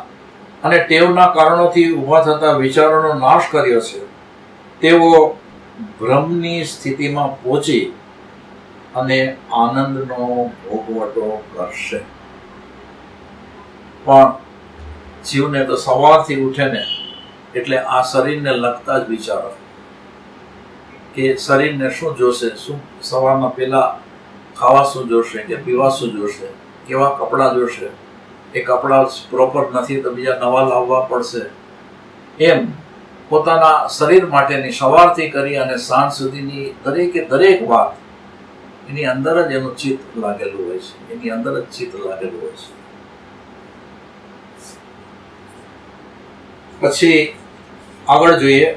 S1: અને ટેવના કારણોથી ઊભા થતા વિચારોનો નાશ કર્યો છે, તેઓ ભ્રમની સ્થિતિમાં પહોંચી અને આનંદનો ભોગવટો કરશે. પણ જીવને તો સવારથી ઉઠે ને એટલે આ શરીરને લગતા જ વિચારો, કે શરીરને શું જોશે, શું સવારમાં પહેલા ખાવા શું જોશે, કે પીવા શું જોશે, કેવા કપડાં જોશે, એ કપડાં પ્રોપર નથી તો બીજા નવા લાવવા પડશે. એમ પોતાના શરીર માટેની સવારથી કરી અને સાંજ સુધીની દરેકે દરેક વાત એની અંદર જ એનું ચિત્ત લાગેલું હોય છે, એની અંદર જ ચિત્ત લાગેલું હોય છે. પછી આગળ જોઈએ.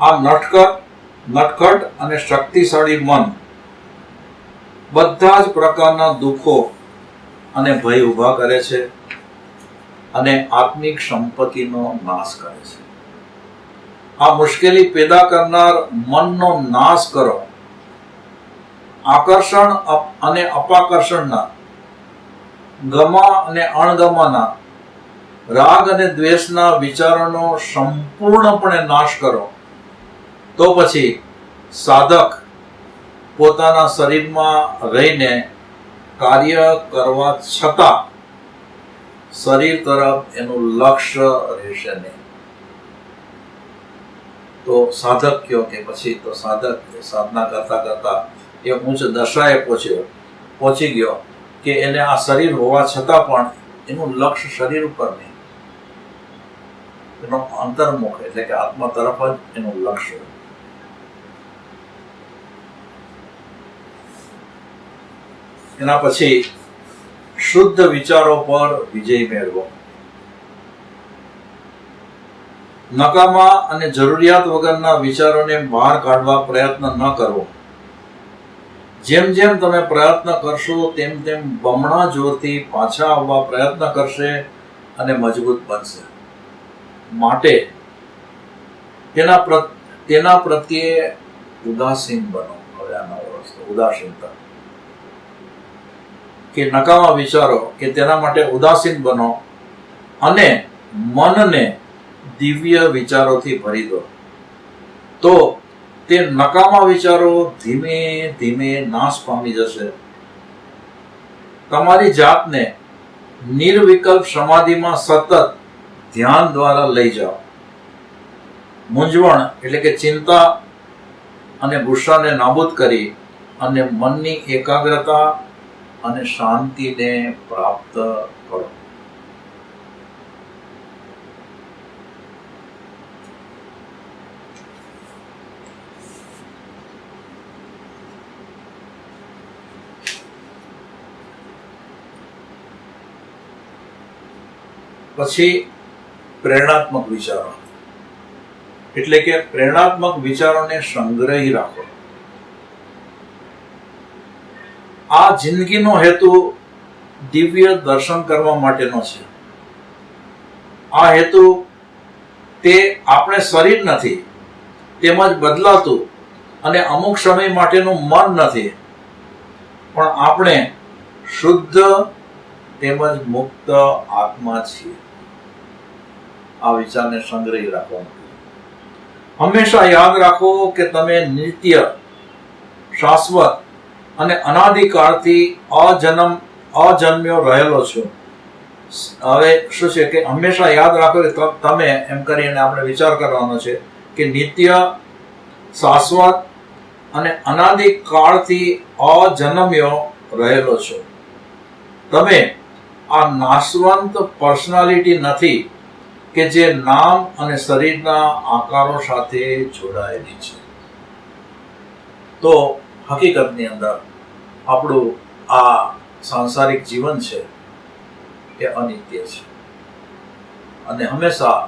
S1: આ નટખટ અને શક્તિશાળી મન બધા જ પ્રકારના દુઃખો અને ભય ઊભા કરે છે અને આત્મિક સંપત્તિનો નાશ કરે છે. આ મુશ્કેલી પેદા કરનાર મનનો નાશ કરો. આકર્ષણ અને અપાકર્ષણના, ગમા અને અણગમાના, રાગ અને દ્વેષના વિચારોનો સંપૂર્ણપણે નાશ કરો. તો પછી સાધક પોતાના શરીરમાં રહીને કાર્ય કરવા છતાં શરીર તરફ એનું લક્ષ્ય રહેશે નહીં. તો સાધક કયો કે પછી તો સાધક સાધના કરતા કરતા એ ઉચ્ચ દશાએ પહોંચી ગયો કે એને આ શરીર હોવા છતાં પણ એનું લક્ષ્ય શરીર ઉપર નહીં, એનો અંતર્મુખ એટલે કે આત્મા તરફ જ એનું લક્ષ્ય. એના પછી શુદ્ધ વિચારો પર વિજય મેળવો. નકામા અને જરૂરિયાત વગરના વિચારોને બહાર કાઢવા પ્રયત્ન ન કરવો. જેમ જેમ તમે પ્રયત્ન કરશો તેમ તેમ બમણા જોરથી પાછા આવવા પ્રયત્ન કરશે અને મજબૂત બનશે. માટે તેના પ્રત્યે ઉદાસીન બનો. હવે આ નવો રસ્તો, ઉદાસીનતા, કે નકામા વિચારો કે તેના માટે ઉદાસીન બનો અને મનને દિવ્ય વિચારોથી ભરી દો. તો તે નકામા વિચારો ધીમે ધીમે નાશ પામી જશે. તમારી જાતને નિર્વિકલ્પ સમાધિમાં સતત ધ્યાન દ્વારા લઈ જાઓ. મૂંઝવણ એટલે કે ચિંતા અને ગુસ્સાને નાબૂદ કરી અને મનની એકાગ્રતા અને શાંતિને પ્રાપ્ત કરો. પછી પ્રેરણાત્મક વિચારો એટલે કે પ્રેરણાત્મક વિચારોને સંગ્રહી રાખો. આ જિંદગીનો હેતુ દિવ્ય દર્શન કરવા માટેનો છે. આ હેતુ તે આપણે શરીર નથી, તેમજ બદલાતું અને અમુક સમય માટેનું મન નથી, પણ આપણે શુદ્ધ તેમજ મુક્ત આત્મા છીએ. આ વિચારને સંગ્રહી રાખવાનું. હંમેશા યાદ રાખો કે તમે નિત્ય, શાશ્વત અને અનાદિકાળથી અજન્મ્યો રહેલો છો. હવે શું છે કે હંમેશા યાદ રાખો કે તમે, એમ કરીને આપણે વિચાર કરવાનો છે કે નિત્ય, શાશ્વત અને અનાદિકાળથી અજન્મ્યો રહેલો છો. તમે આ નાશવંત પર્સનાલિટી નથી કે જે નામ અને શરીરના આકારો સાથે જોડાયેલી છે. તો હકીકતની અંદર આપણું આ સાંસારિક જીવન છે એ અનિત્ય છે અને હંમેશા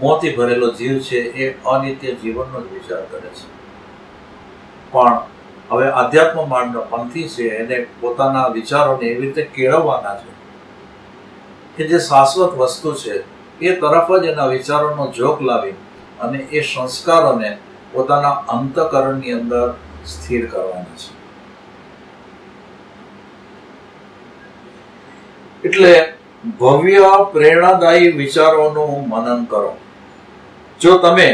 S1: મોંથી ભરેલો જીવ છે એ અનિત્ય જીવનનો જ વિચાર કરે છે. પણ હવે આધ્યાત્મ માર્ગનો પંથી છે એને પોતાના વિચારોને એવી રીતે કેળવવાના છે કે જે શાશ્વત વસ્તુ છે એ તરફ જ એના વિચારોનો જોક લાવી અને એ સંસ્કારોને પોતાના અંતઃકરણની અંદર સ્થિર કરવાના છે. એટલે ભવ્ય પ્રેરણાદાયી વિચારોનું મનન કરો. જો તમે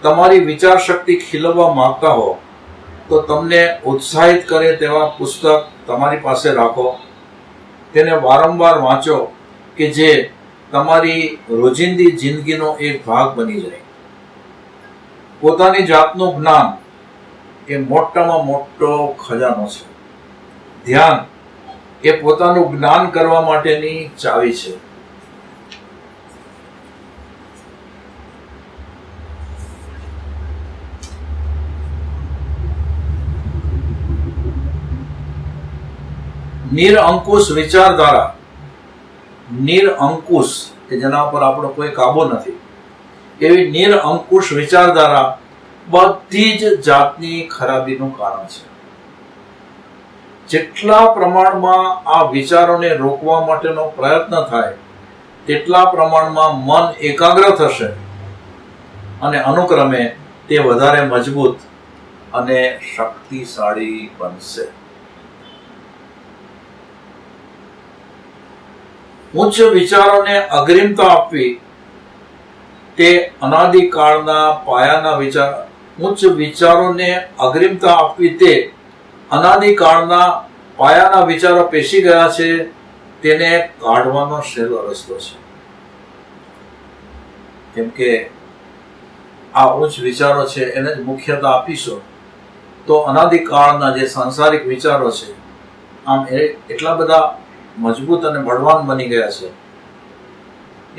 S1: તમારી વિચાર શક્તિ ખીલવવા માંગતા હો તો તમને ઉત્સાહિત કરે તેવા પુસ્તક તમારી પાસે રાખો. તેને વારંવાર વાંચો કે જે તમારી રોજિંદી જિંદગીનો એક ભાગ બની જાય. પોતાની જાતનું જ્ઞાન એ મોટામાં મોટો ખજાનો છે. ધ્યાન એ પોતાનું જ્ઞાન કરવા માટેની ચાવી છે. નિરઅંકુશ વિચારધારા, નિરઅંકુશ કે જેના ઉપર આપણો કોઈ કાબુ નથી, એવી નિરઅંકુશ વિચારધારા બધી જ જાતની ખરાબીનું કારણ છે. જેટલા પ્રમાણમાં આ વિચારોને રોકવા માટેનો પ્રયત્ન થાય તેટલા પ્રમાણમાં મન એકાગ્ર થશે અને અનુક્રમે તે વધારે મજબૂત અને શક્તિશાળી બનશે. ઉચ્ચ વિચારોને અગ્રિમતા આપવી તે અનાદિકાળના પાયાના વિચાર ઉચ્ચ વિચારોને અગ્રિમતા આપવી તે અનાદિકાળના પાયાના વિચારો પેશી ગયા છે તેને કાઢવાનો સહેલો રસ્તો છે. કેમ કે આ ઉચ્ચ વિચારો છે એને જ મુખ્યતા આપીશો તો અનાદિકાળના જે સાંસારિક વિચારો છે આમ એટલા બધા મજબૂત અને બળવાન બની ગયા છે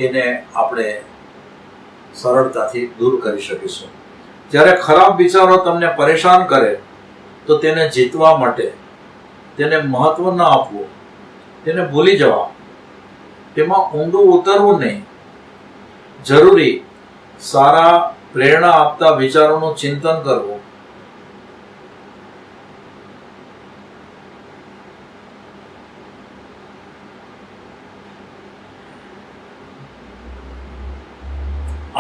S1: એને આપણે સરળતાથી દૂર કરી શકીશું. જ્યારે ખરાબ વિચારો તમને પરેશાન કરે તો તેને જીતવા માટે તેને મહત્વ ન આપવું, તેને ભૂલી જવા, તેમાં ઊંડું ઉતરવું નહીં. જરૂરી સારા પ્રેરણા આપતા વિચારોનું ચિંતન કરવું.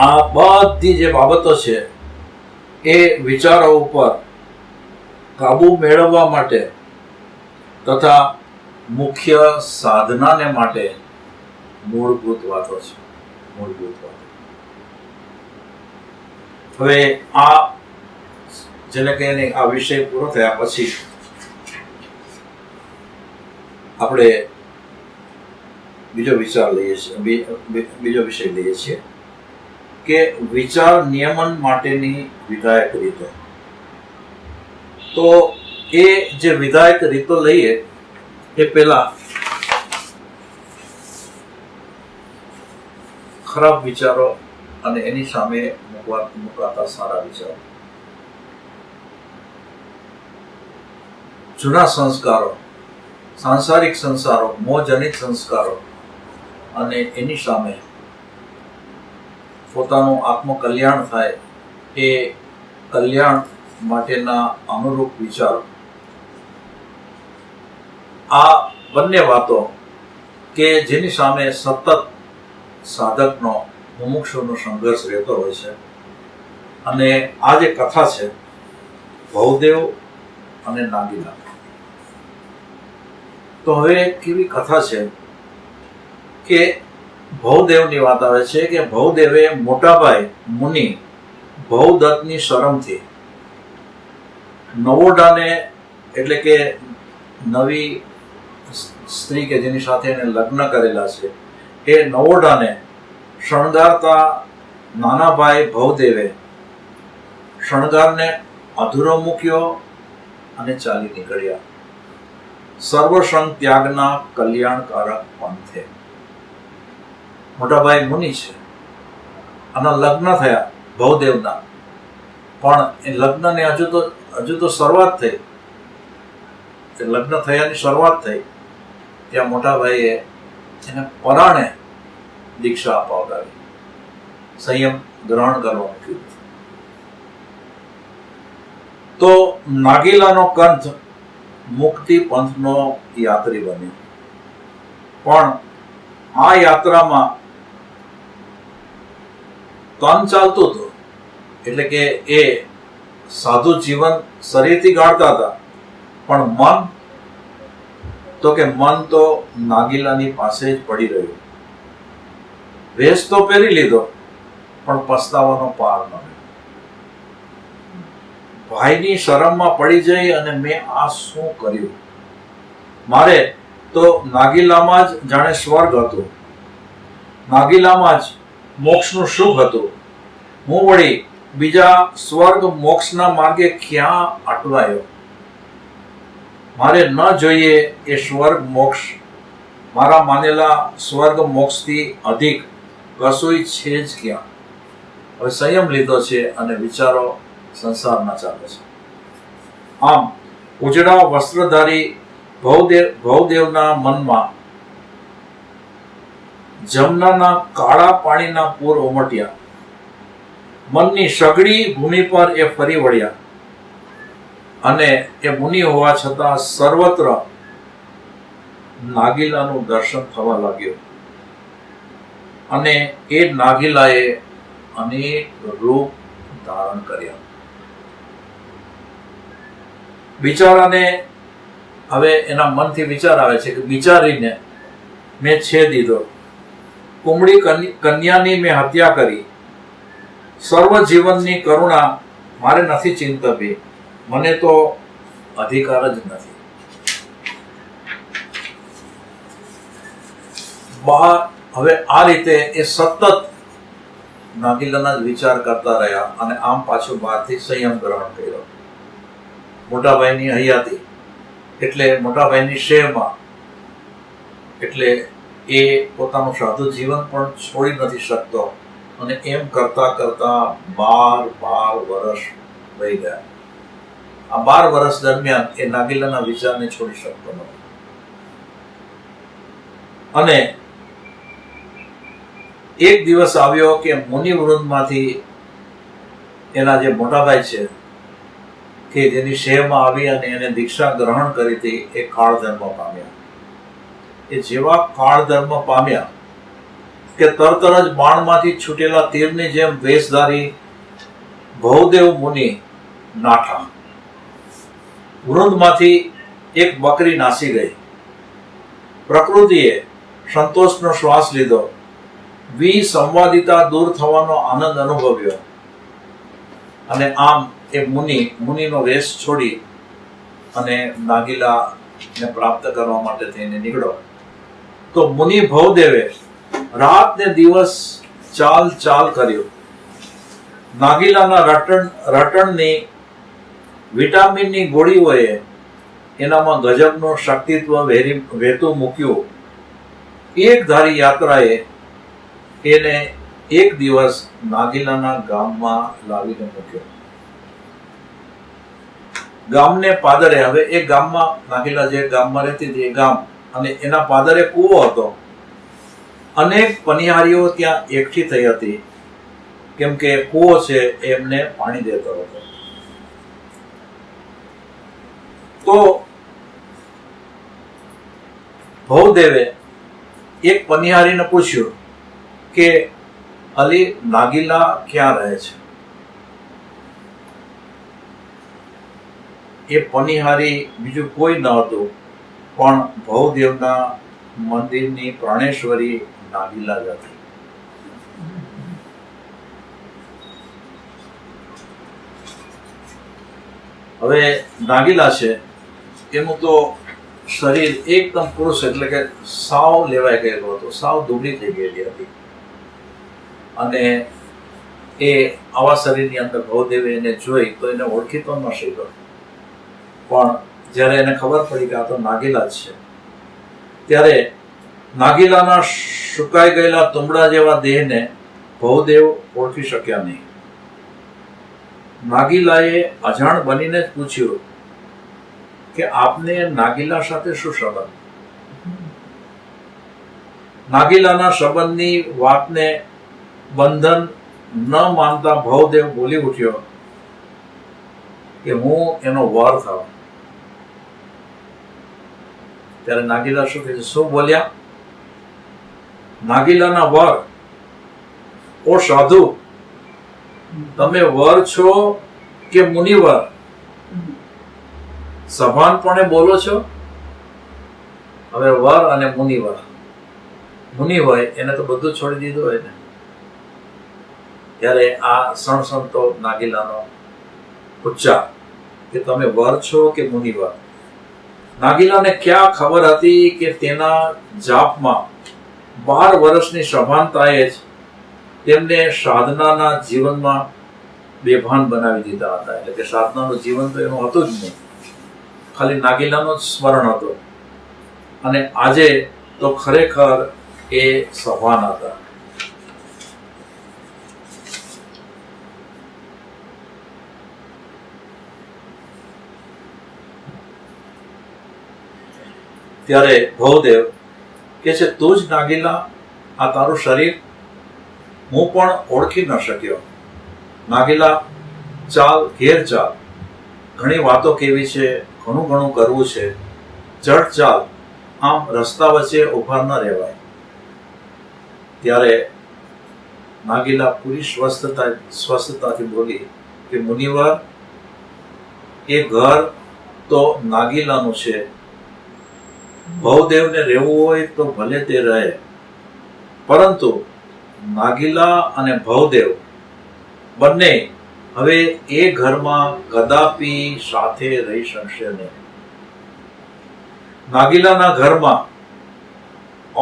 S1: આ બધી જે બાબતો છે એ વિચારો ઉપર કાબુ મેળવવા માટે તથા મુખ્ય સાધનાને માટે મૂળભૂત વાતો છે. મૂળભૂત વાતો. હવે આ જેને કહીને આ વિષય પૂરો થયા પછી આપણે બીજો વિચાર લઈએ છીએ, બીજો વિષય લઈએ છીએ કે વિચાર નિયમન માટેની વિધાયક રીતો. તો એ જે વિધાયક રીતો લઈએ એ પહેલા ખરાબ વિચારો અને એની સામે મુકાતા સારા વિચારો. જૂના સંસ્કારો, સાંસારિક સંસ્કારો, મોહજનિત સંસ્કારો અને એની સામે પોતાનું આત્મકલ્યાણ થાય એ કલ્યાણ માટેના અનુરૂપ વિચારો. આ બંને વાતો કે જેની સામે સતત સાધકનો મુમુક્ષુનો સંઘર્ષ રહેતો હોય છે. અને આ જે કથા છે ભવદેવ અને નાગીના, તો હવે કેવી કથા છે કે ભવદેવની વાત આવે છે કે ભવદેવે મોટાભાઈ મુનિ ભવદત્તની શરમથી નવોઢાને, એટલે કે નવી સ્ત્રી કે જેની સાથે એને લગ્ન કરેલા છે, એ નવોઢાને શણગારતા નાના ભાઈ ભવદેવે શણગારને અધૂરો મૂક્યો અને ચાલી નીકળ્યા સર્વસંગ ત્યાગના કલ્યાણકારક પંથે. મોટાભાઈ મુનિ છે, આના લગ્ન થયા ભવદેવના, પણ એ લગ્નની હજુ તો શરૂઆત થઈ, લગ્ન થયાની શરૂઆત થઈ ત્યાં મોટાભાઈએ એને પરાણે દીક્ષા અપાવડાવી, સંયમ ગ્રહણ કરવાનું કીધું. તો નાગીલાનો કંથ મુક્તિ પંથનો યાત્રી બન્યો. પણ આ યાત્રામાં તન ચાલતું હતું, એટલે કે એ સાધુ જીવન શરીરથી ગાળતા હતા, પણ મન તો નાગીલાની પાસે જ પડી રહ્યું. વેશ તો પહેરી લીધો, પણ પસ્તાવાનો પાર ન રહ્યો. ભાઈની શરમમાં પડી જઈ અને મેં આ શું કર્યું? મારે તો નાગીલામાં જ જાણે સ્વર્ગ હતું, નાગીલામાં જ મોક્ષનું સુખ હતું. હું વળી બીજા સ્વર્ગ મોક્ષના માર્ગે ક્યાં અટવાયો? મારે ન જોઈએ એ સ્વર્ગ મોક્ષ, મારા માનેલા સ્વર્ગ મોક્ષથી અધિક કશુંય છે જ ક્યાં? હવે સંયમ લીધો છે અને વિચારો સંસારના ચાલે છે. આમ ઉજળા વસ્ત્રધારી ભવદેવના મનમાં જમનાના કાળા પાણીના પૂર ઉમટ્યા. મનની સઘળી ભૂમિ પર એ ફરી વળ્યા અને એ મુનિ હોવા છતાં સર્વત્ર નાગીલાનું દર્શન થવા લાગ્યું. અને એ નાગીલાએ અનેક રૂપ ધારણ કર્યા. બિચારાને હવે એના મનથી વિચાર આવે છે કે બિચારીને મેં છેદ દીધો, કુમળી કન્યાની મેં હત્યા કરી, સર્વ જીવનની કરુણા મારે નથી ચિંતવી, મને તો અધિકાર જ નથી. હવે આ રીતે એ સતત નાગીલાના જ વિચાર કરતા રહ્યા અને આમ પાછું બહારથી સંયમ ગ્રહણ કર્યો. મોટાભાઈની હયાતી એટલે મોટાભાઈની શેરમાં, એટલે એ પોતાનું સાધુ જીવન પણ છોડી નથી શકતો અને એમ કરતા કરતા 12 વર્ષ વહી ગયા. આ 12 વર્ષ દરમિયાન એ નાગીલાના વિચારને છોડી શકતો નહોતો. અને એક દિવસ આવ્યો કે મુનિ વૃંદમાંથી એના જે મોટાભાઈ છે કે જેની શહેરમાં આવી અને એને દીક્ષા ગ્રહણ કરી હતી, એ કાળ ધર્મ પામ્યા. એ જેવા કાળ ધર્મ પામ્યા કે તરત જ બાણમાંથી છૂટેલા તીરની જેમ વેશધારી ભવદેવ મુનિ નાઠા. વૃંદમાંથી એક બકરી નાસી ગઈ. પ્રકૃતિએ સંતોષનો શ્વાસ લીધો, વિસંવાદિતા દૂર થવાનો આનંદ અનુભવ્યો અને આમ એ મુનિનો વેશ છોડી અને નાગીલાને પ્રાપ્ત કરવા માટે થઈને નીકળ્યો. તો મુનિ ભવદેવે રાત ને દિવસ ચાલ કર્યું. નાગીલાના રટણની વિટામિનની ગોળીઓએ એનામાં ગજબનું શક્તિત્વ વહેતું મૂક્યું. એક ધારી યાત્રાએ એને એક દિવસ નાગીલાના ગામમાં લાવીને મૂક્યો. ગામને પાદરે, હવે એ ગામમાં નાગીલા જે ગામમાં રહેતી હતી એ ગામ, અને એના પાદરે કૂવો હતો. અનેક પનિહારીઓ ત્યાં એકઠી થઈ હતી, કેમ કે કૂવો છે એમને પાણી દેતો હતો. તો ભવદેવે એક પનિહારીને પૂછ્યું કે અલી નાગીલા ક્યાં રહે છે? એ પનિહારી બીજું કોઈ ન હતું પણ ભવદેવના મંદિરની પ્રાણેશ્વરી નાગીલા જ હતી. હવે નાગીલા છે એનું તો શરીર એકદમ પુરુષ એટલે કે સાવ લેવાઈ ગયેલું હતું, સાવ દુબળી થઈ ગયેલી હતી. અને એ આવા શરીરની અંદર ભવદેવે એને જોઈ તો એને ઓળખી તો ન શક્યો. પણ જ્યારે એને ખબર પડી કે આ તો નાગીલા જ છે, ત્યારે નાગીલાના સુકાઈ ગયેલા તુંબડા જેવા દેહને ભવદેવ ઓળખી શક્યા નહીં. નાગીલાએ અજાણ બનીને જ પૂછ્યું કે આપને નાગીલા સાથે શું સંબંધ? નાગીલાના સંબંધની વાતને બંધન ન માનતા ભવદેવ બોલી ઉઠ્યો કે હું એનો વર થાવ. ત્યારે નાગીલા શું કહે છે? શું બોલ્યા? નાગીલાના વર? ઓ સાધુ, તમે વર છો કે મુનિવર? સભાનપણે બોલો છો. હવે વર અને મુનિવર, મુનિ હોય એને તો બધું છોડી દીધું હોય ને. ત્યારે આ સણસણતો નાગીલાનો ઉચ્ચાર કે તમે વર છો કે મુનિવર. નાગીલાને ક્યાં ખબર હતી કે તેના જાપમાં 12 વર્ષની સભાનતાએ જ તેમને સાધનાના જીવનમાં બેભાન બનાવી દીધા હતા. એટલે કે સાધનાનું જીવન તો એનું હતું જ નહીં, ખાલી નાગીલાનું જ સ્મરણ હતું. અને આજે તો ખરેખર એ સભાન હતા. ત્યારે ભવદેવ કે છે, તું જ નાગીલા, આ તારું શરીર? હું પણ ઓળખી ન શક્યો. નાગીલા, ચાલ, ઘેર ચાલ. ઘણી વાતો કેવી છે, ઘણું ઘણું કરવું છે. ચડ ચાલ, આમ રસ્તા વચ્ચે ઉભા ન રહેવાય. ત્યારે નાગીલા પૂરી સ્વસ્થતાથી બોલી કે મુનિવર, એ ઘર તો નાગીલાનું છે. ભવદેવને રહેવું હોય તો ભલે તે રહે, પરંતુ નાગીલા અને ભવદેવ બંને હવે એ ઘરમાં કદાપી સાથે રહી શકશે નહીં. નાગીલાના ઘરમાં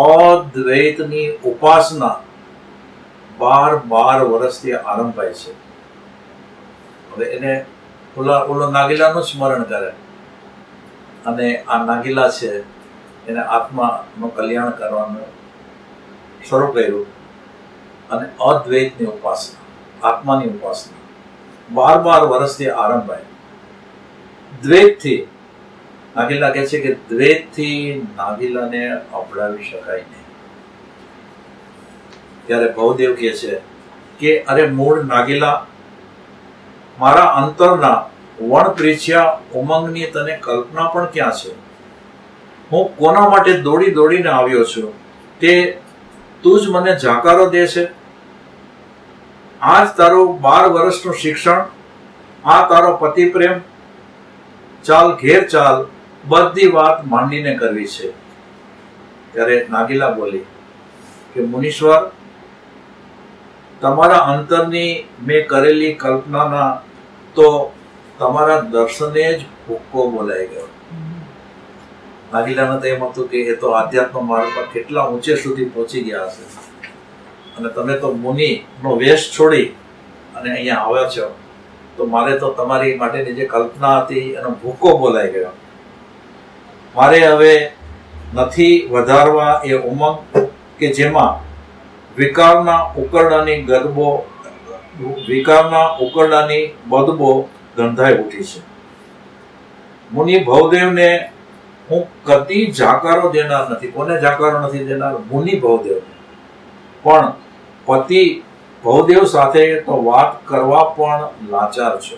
S1: અદ્વૈતની ઉપાસના 12 વર્ષથી આરંભાય છે. હવે એને ઓલો નાગીલાનું સ્મરણ કરે, અને આ નાગીલા છે એને આત્માનું કલ્યાણ કરવાનું શરૂ કર્યું. અને અદ્વૈતની ઉપાસના, આત્માની ઉપાસના 12 વર્ષથી આરંભાય. દ્વૈતથી નાગીલા કહે છે કે દ્વૈતથી નાગીલાને અપડાવી શકાય નહીં. ત્યારે ભવદેવ કહે છે કે અરે મૂળ નાગીલા, મારા અંતરના વણપ્રીછ્યા ઉમંગની તને કલ્પના પણ ક્યાં છે? હું કોના માટે દોડી દોડીને આવ્યો છું તે તું જ મને જાકારો દે છે. આ જ તારું 12 વર્ષનું શિક્ષણ, આ તારો પતિ પ્રેમ. ચાલ, ઘેર ચાલ, બધી વાત માંડીને કરવી છે. ત્યારે નાગીલા બોલી કે મુનીશ્વર, તમારા અંતરની મેં કરેલી કલ્પનાના તો તમારા દર્શને જ ભૂક્કો બોલાઈ ગયો. નાગીલાને તો એમ હતું કે એ તો આધ્યાત્મ માર્ગ પર કેટલા ઊંચે સુધી પહોંચી ગયા હશે, અને તમે તો મુનિનો વેશ છોડી અને અહીંયા આવ્યા છો, તો મારે તો તમારી માટેની જે કલ્પના હતી એનો ભૂક્કો બોલાઈ ગયો. મારે હવે નથી વધારવા એ ઉમંગ કે જેમાં વિકારના ઉકરડાની બદબો ગંધાઈ ઉઠી છે. મુનિ ભવદેવને હું કદી જાકારો દેનાર નથી. કોને જાકારો નથી દેનાર? મુનિ ભવદેવ. પણ પતિ ભવદેવ સાથે તો વાત કરવા પણ લાચાર છે.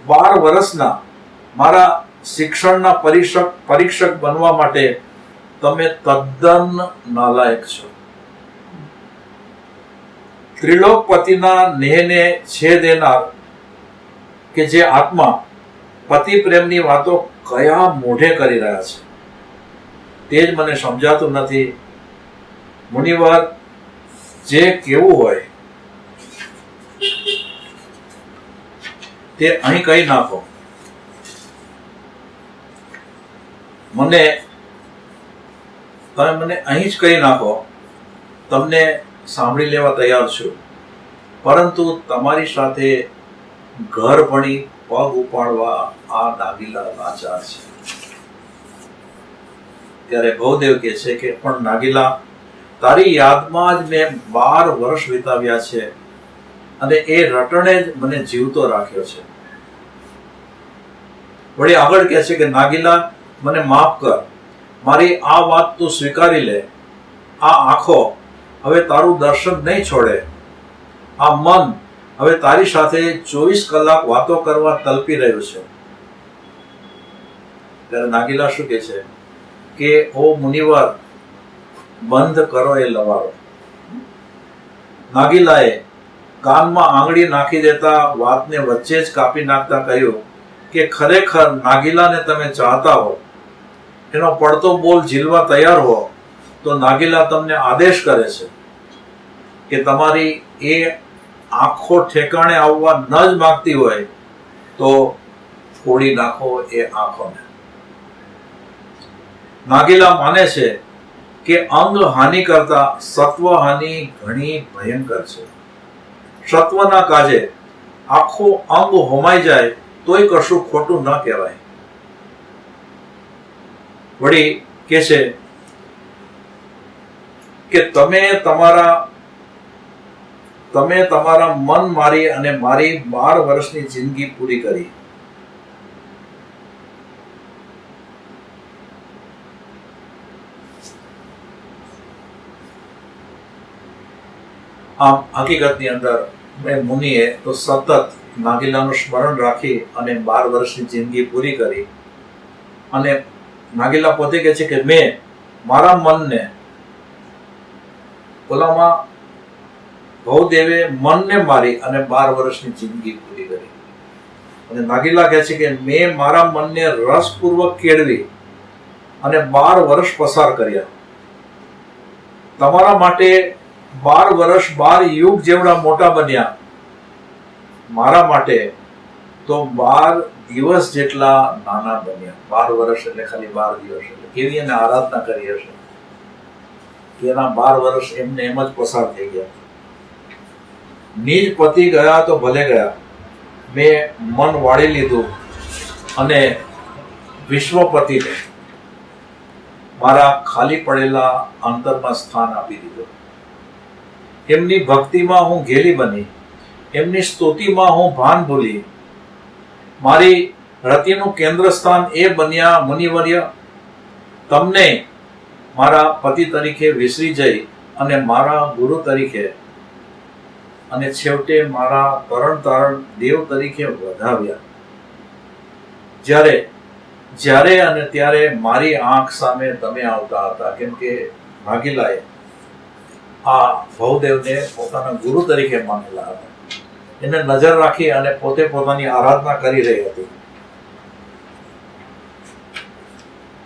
S1: 12 વર્ષના મારા શિક્ષણના પરીક્ષક બનવા માટે તમે તદ્દન નાલાયક છો. ત્રિલોકપતિના નેહને છે દેનાર કે જે આત્મા પતિ પ્રેમની વાતો કયા મોઢે કરી રહ્યા છે તે જ મને સમજાતું નથી. મુનિવર, જે કેવું હોય તે અહીં કહી નાખો. તમે મને અહીં જ કહી નાખો. તમને સાંભળી લેવા તૈયાર છું, પરંતુ તમારી સાથે ઘર ભણી પગ ઉપાડવા આ નાગીલા લાચાર છે. ત્યારે ભવદેવ કહે છે કે પણ નાગીલા, તારી યાદમાં જ મેં 12 વર્ષ વિતાવ્યા છે અને એ રટણે જ મને જીવતો રાખ્યો છે. વળી આગળ કહે છે કે નાગીલા, મને માફ કર, મારી આ વાત તું સ્વીકારી લે. આ આંખો હવે તારું દર્શન નહીં છોડે. આ મન હવે તારી સાથે 24 કલાક વાતો કરવા તલપી રહ્યું છે. ત્યારે નાગીલા શું કહે છે કે ઓ મુનિવર, બંધ કરો એ લવારો. નાગીલાએ કાનમાં આંગળી નાખી દેતા વાતને વચ્ચે જ કાપી નાખતા કહ્યું કે ખરેખર નાગીલાને તમે ચાહતા હો, એનો પડતો બોલ ઝીલવા તૈયાર હો, તો નાગીલા તમને આદેશ કરે છે કે તમારી એ આંખો ઠેકાણે આવવા ન જ માંગતી હોય તો ફોડી નાખો એ આંખોને. નાગીલા માને છે કે અંગ હાનિ કરતા સત્વ હાનિ ઘણી ભયંકર છે. સત્વના કાજે આખું અંગ હોમાઈ જાય તોય કશું ખોટું ન કહેવાય. વળી કે છે કે તમે તમારા મન મારી અને મારી 12 વર્ષની જિંદગી પૂરી કરી. આમ હકીકતની અંદર મેં મુનિએ તો સતત નાગીલાનું સ્મરણ રાખી અને 12 વર્ષની જિંદગી પૂરી કરી. અને નાગીલા પોતે કહે છે કે મેં મારા મનને ઓલામાં ભવદેવે મનને મારી અને 12 વર્ષની જિંદગી પૂરી કરી. અને નાગીલા કહે છે કે મેં મારા મનને રસપૂર્વક કેળવી અને 12 વર્ષ પસાર કર્યા. તમારા માટે 12 વર્ષ 12 યુગ જેવડા મોટા બન્યા. મારા માટે તો 12 દિવસ જેટલા નાના બન્યા. 12 વર્ષ એટલે ખાલી 12 દિવસ. એટલે કેવી એને આરાધના કરી હશે કે એના 12 વર્ષ એમને એમ જ પસાર થઈ ગયા. નિજ પતિ ગયા તો ભલે ગયા, મેં મન વાળી લીધું અને વિશ્વપતિને મારા ખાલી પડેલા અંતરમાં સ્થાન આપી દીધું. એમની ભક્તિમાં હું ઘેલી બની, એમની સ્તુતિમાં હું ભાન ભૂલી. મારી રતિનું કેન્દ્ર સ્થાન એ બન્યા મુનિવર્ય. તમને મારા પતિ તરીકે વિસરી જઈ અને મારા ગુરુ તરીકે અને છેવટે મારા તરણ તારણ દેવ તરીકે વધાવ્યા. જ્યારે અને ત્યારે મારી આંખ સામે તમે આવતા હતા, કેમ કે નાગીલાએ આ ભવદેવને પોતાના ગુરુ તરીકે માનેલા હતા. એને નજર રાખી અને પોતે પોતાની આરાધના કરી રહી હતી.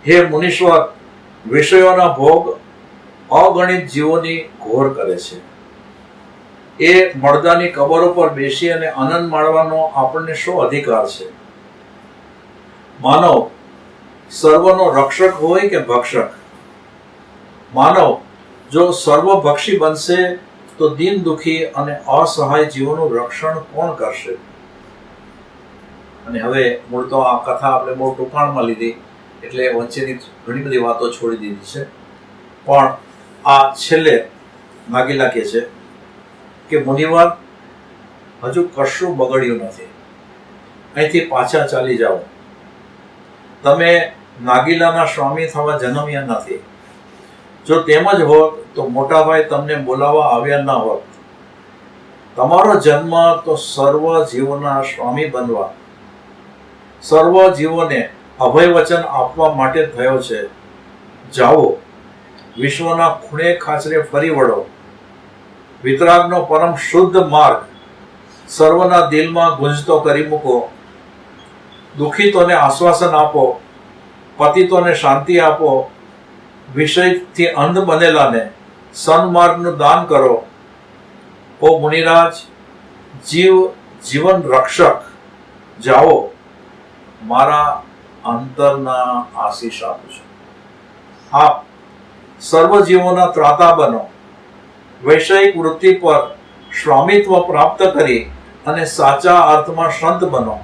S1: હે મુનીશ્વર, વિષયોના ભોગ અગણિત જીવોની ઘોર કરે છે. એ મળદાની કબરો પર બેસી અને આનંદ માણવાનો આપણને શું અધિકાર છે? માનવ સર્વનો રક્ષક હોય કે ભક્ષક? માનવ જો સર્વભક્ષી બનશે તો દીન દુખી અને અસહાય જીવોનું રક્ષણ કોણ કરશે? અને હવે મૂળ તો આ કથા આપણે બહુ ટૂંકાણમાં લીધી એટલે વચ્ચેની ઘણી બધી વાતો છોડી દીધી છે. પણ આ છેલ્લે નાગીલા કહે છે કે મુનિવર, હજુ કશું બગડ્યું નથી, અહીંથી પાછા ચાલી જાઓ. તમે નાગીલાના સ્વામી થવા જન્મ્યા નથી. જો તેમ જ હોત તો મોટાભાઈ તમને બોલાવવા આવ્યા ન હોત. તમારો જન્મ તો સર્વ જીવોના સ્વામી બનવા, સર્વ જીવોને અભય વચન આપવા માટે થયો છે. જાઓ, વિશ્વના ખૂણે ખાચરે ફરી વળો. વિતરાગનો પરમ શુદ્ધ માર્ગ સર્વના દિલમાં ગુંજતો કરી મૂકો. દુઃખિતોને આશ્વાસન આપો, પતિતોને શાંતિ આપો. વિષયથી અંધ બનેલાને સન્માર્ગનું દાન કરો. ઓ મુનિરાજ, જીવન રક્ષક, જાઓ, મારા અંતરના આશીષ આપું છું. આપ સર્વ જીવોના ત્રાતા બનો. વૈષયિક વૃત્તિ પર સ્વામિત્વ પ્રાપ્ત કરી અને સાચા અર્થમાં સંત બનો.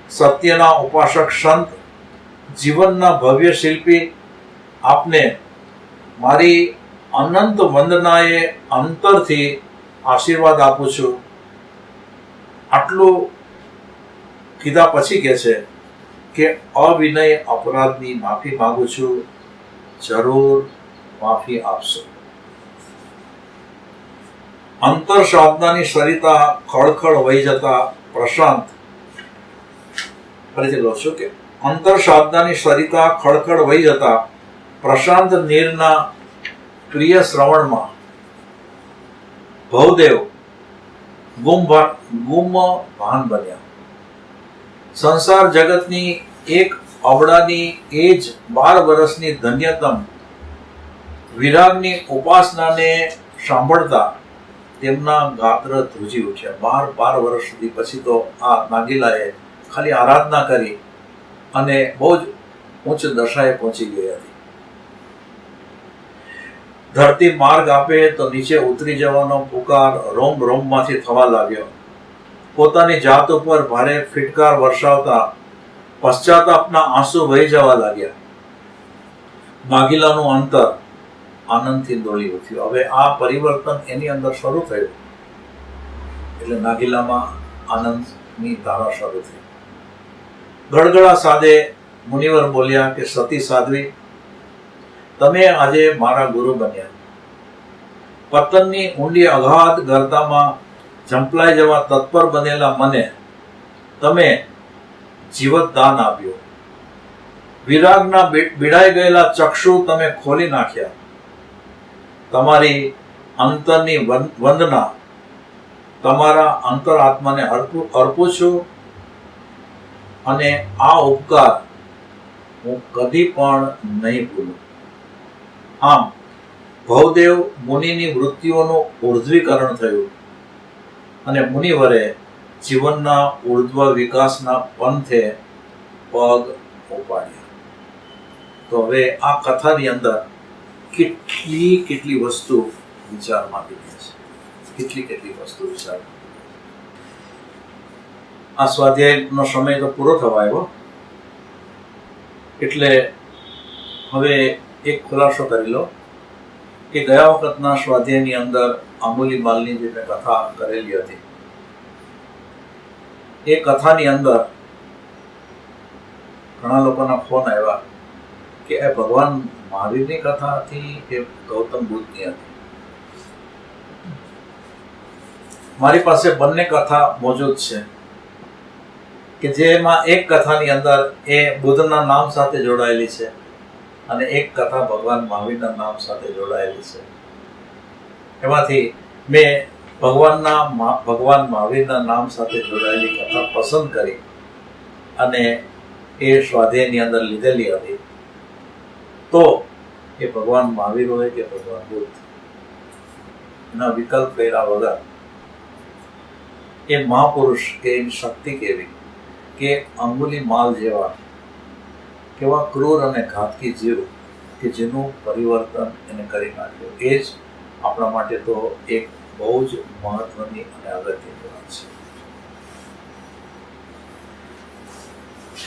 S1: સત્યના ઉપાસક સંત, જીવનના ભવ્ય શિલ્પી, આપને મારી અનંત વંદનાએ અંતરથી આશીર્વાદ આપું છું. આટલું કીધા પછી કહે છે કે અવિનય અપરાધની માફી માંગુ છું, જરૂર માફી આપશો. અંતર સાધનાની સરિતા ખળખળ વહી જતા પ્રશાંત, ફરીથી લઉં છું કે અંતર સાધનાની સરિતા ખળખળ વહી જતા પ્રશાંત નીરના પ્રિય શ્રવણમાં ભવદેવ ગુમ ભાન બન્યા. સંસાર જગતની એક અબડાની એ જ 12 વર્ષની ધન્યતમ વિરાગની ઉપાસનાને સાંભળતા તેમના ગાત્ર ધ્રુજી ઉઠ્યા. 12 વર્ષ સુધી પછી તો આ નાગીલાએ ખાલી આરાધના કરી અને બહુ જ ઉચ્ચ દશાએ પહોંચી ગઈ હતી. ધરતી માર્ગ આપે તો નીચે ઉતરી જવાનો પુકાર રોમ રોમમાંથી થવા લાગ્યો. પોતાની જાત ઉપર ભારે ફિટકાર વર્ષાવતા પશ્ચાતાપના આંસુ વહી જવા લાગ્યા. નાગીલાનું અંતર આનંદથી દોડી ઉઠ્યું. હવે આ પરિવર્તન એની અંદર શરૂ થયું એટલે નાગીલામાં આનંદની ધારા શરૂ થઈ. ગળગળા સાદે મુનિવર બોલ્યા કે સતી સાધ્વી, તમે આજે મારા ગુરુ બન્યા. પતનની ઊંડી અગાધ ગર્તામાં ઝંપલાઈ જવા તત્પર બનેલા મને તમે જીવત દાન આપ્યો. વિરાગના બીડાઈ ગયેલા ચક્ષુ તમે ખોલી નાખ્યા. તમારી અંતરની વંદના તમારા અંતરાત્માને અર્પું છું અને આ ઉપકાર હું કદી પણ નહીં ભૂલું. આમ ભવદેવ મુનિની વૃત્તિઓનું ઉર્ધ્વીકરણ થયું અને મુનિવરે જીવનના ઉર્ધ્વ વિકાસના પંથે પગ ઉપાડ્યા. તો હવે આ કથાની અંદર કેટલી વસ્તુ વિચારમાંથી છે, કેટલી વસ્તુ વિચાર. આ સ્વાધ્યાયનો સમય તો પૂરો થવા આવ્યો એટલે હવે એક ખુલાસો કરી લો કે ગયા વખતના સ્વાધ્યાયની અંદર આંબુલીમાલની જે મેં કથા કરેલી હતી એ કથાની અંદર ઘણા લોકોના ફોન આવ્યા કે એ ભગવાન મહાવીરની કથા હતી કે ગૌતમ બુદ્ધની હતી. મારી પાસે બંને કથા મોજૂદ છે કે જેમાં એક કથાની અંદર એ બુદ્ધના નામ સાથે જોડાયેલી છે અને એક કથા ભગવાન મહાવીરના નામ સાથે જોડાયેલી છે. એમાંથી મેં ભગવાન મહાવીરના નામ સાથે જોડાયેલી કથા પસંદ કરી અને એ સ્વાધ્યાયની અંદર લીધેલી હતી. તો એ ભગવાન મહાવીર હોય કે ભગવાન બુદ્ધ, એના વિકલ્પ કર્યા વગર એ મહાપુરુષ કે એની શક્તિ કેવી કે અંગુલીમાલ જેવા કેવા ક્રૂર અને ઘાતકી જીવ કે જેનું પરિવર્તન એને કરી નાખ્યું. એ જ આપણા માટે તો એક બહુ જ મહત્વની અને અગત્યની વાત છે.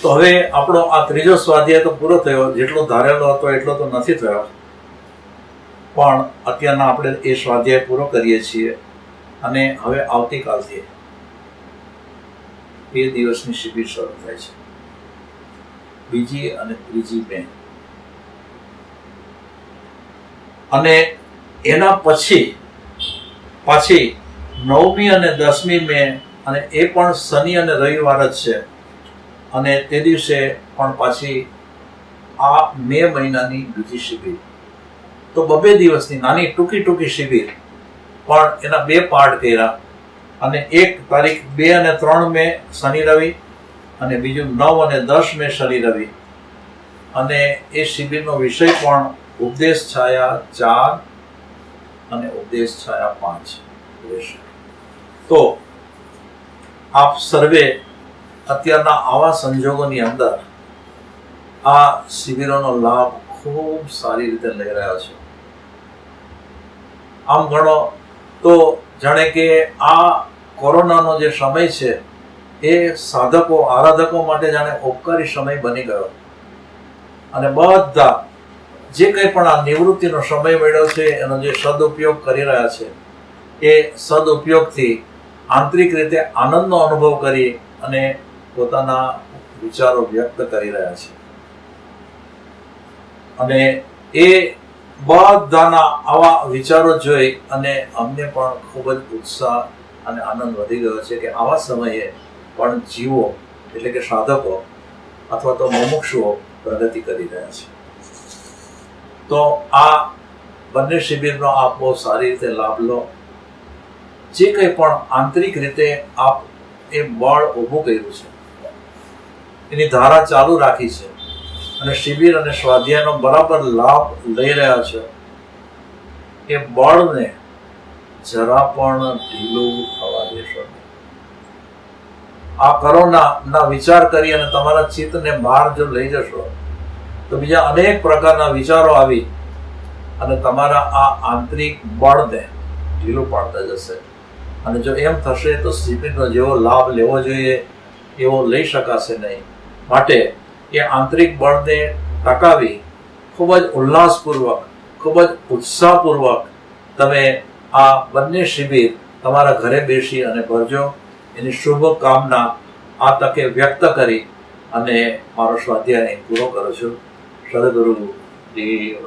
S1: તો હવે આપણો આ ત્રીજો સ્વાધ્યાય તો પૂરો થયો. જેટલો ધારેલો હતો એટલો તો નથી થયો, પણ અત્યારના આપણે એ સ્વાધ્યાય પૂરો કરીએ છીએ અને હવે આવતીકાલથી 2 દિવસની શિબિર શરૂ થાય છે, 2 અને 3 મે. અને એના પછી પાછી 9મી અને 10મી મે, અને એ પણ શનિ અને રવિવાર જ છે. અને તે દિવસે પણ પાછી આ મે મહિનાની બીજી શિબિર. તો 2 દિવસની નાની ટૂંકી શિબિર, પણ એના 2 પાર્ટ કર્યા. અને એક તારીખ 2 અને 3 મે શનિ રવિ, અને બીજું 9 અને 10 મે શનિ રવિ. અને એ શિબિરનો વિષય પણ ઉપદેશ છાયા 4 અને ઉપદેશ છાયા 5 રહેશે. તો આપ સર્વે અત્યારના આવા સંજોગોની અંદર આ શિબિરોનો લાભ ખૂબ સારી રીતે લઈ રહ્યા છો. આમ ગણો તો જાણે કે આ કોરોનાનો જે સમય છે એ સાધકો આરાધકો માટે જાણે ઉપકારી સમય બની ગયો, અને બધા જે કંઈ પણ આ નિવૃત્તિનો સમય મળ્યો છે એનો જે સદુપયોગ કરી રહ્યા છે એ સદુપયોગથી આંતરિક રીતે આનંદનો અનુભવ કરી અને પોતાના વિચારો વ્યક્ત કરી રહ્યા છે. અને એ બધાના આવા વિચારો જોઈ અને અમને પણ ખૂબ જ ઉત્સાહ અને આનંદ વધી ગયો છે કે આવા સમયે પણ જીવો એટલે કે સાધકો અથવા તો મુમુક્ષુઓ પ્રગતિ કરી રહ્યા છે. તો આ બંને શિબિરનો આપ બહુ સારી રીતે લાભ લો. જે કંઈ પણ આંતરિક રીતે આપ એ બળ ઊભું કર્યું છે એની ધારા ચાલુ રાખી છે અને શિબિર અને સ્વાધ્યાયનો બરાબર લાભ લઈ રહ્યા છો, એ બળને જરા પણ ઢીલું થવા દેશો નહીં. આ કોરોનાના વિચાર કરી અને તમારા ચિત્તને બહાર જો લઈ જશો તો બીજા અનેક પ્રકારના વિચારો આવી અને તમારા આ આંતરિક બળને ઢીલું પાડતા જશે. અને જો એમ થશે તો શિબિરનો જેવો લાભ લેવો જોઈએ એવો લઈ શકાશે નહીં. માટે એ આંતરિક બળને ટકાવી ખૂબ જ ઉલ્લાસપૂર્વક, ખૂબ જ ઉત્સાહપૂર્વક તમે આ બંને શિબિર તમારા ઘરે બેસી અને ભરજો. એની શુભકામના આ તકે વ્યક્ત કરી અને મારો સ્વાધ્યાય પૂરો કરું છું. સદગુરુ દેવ.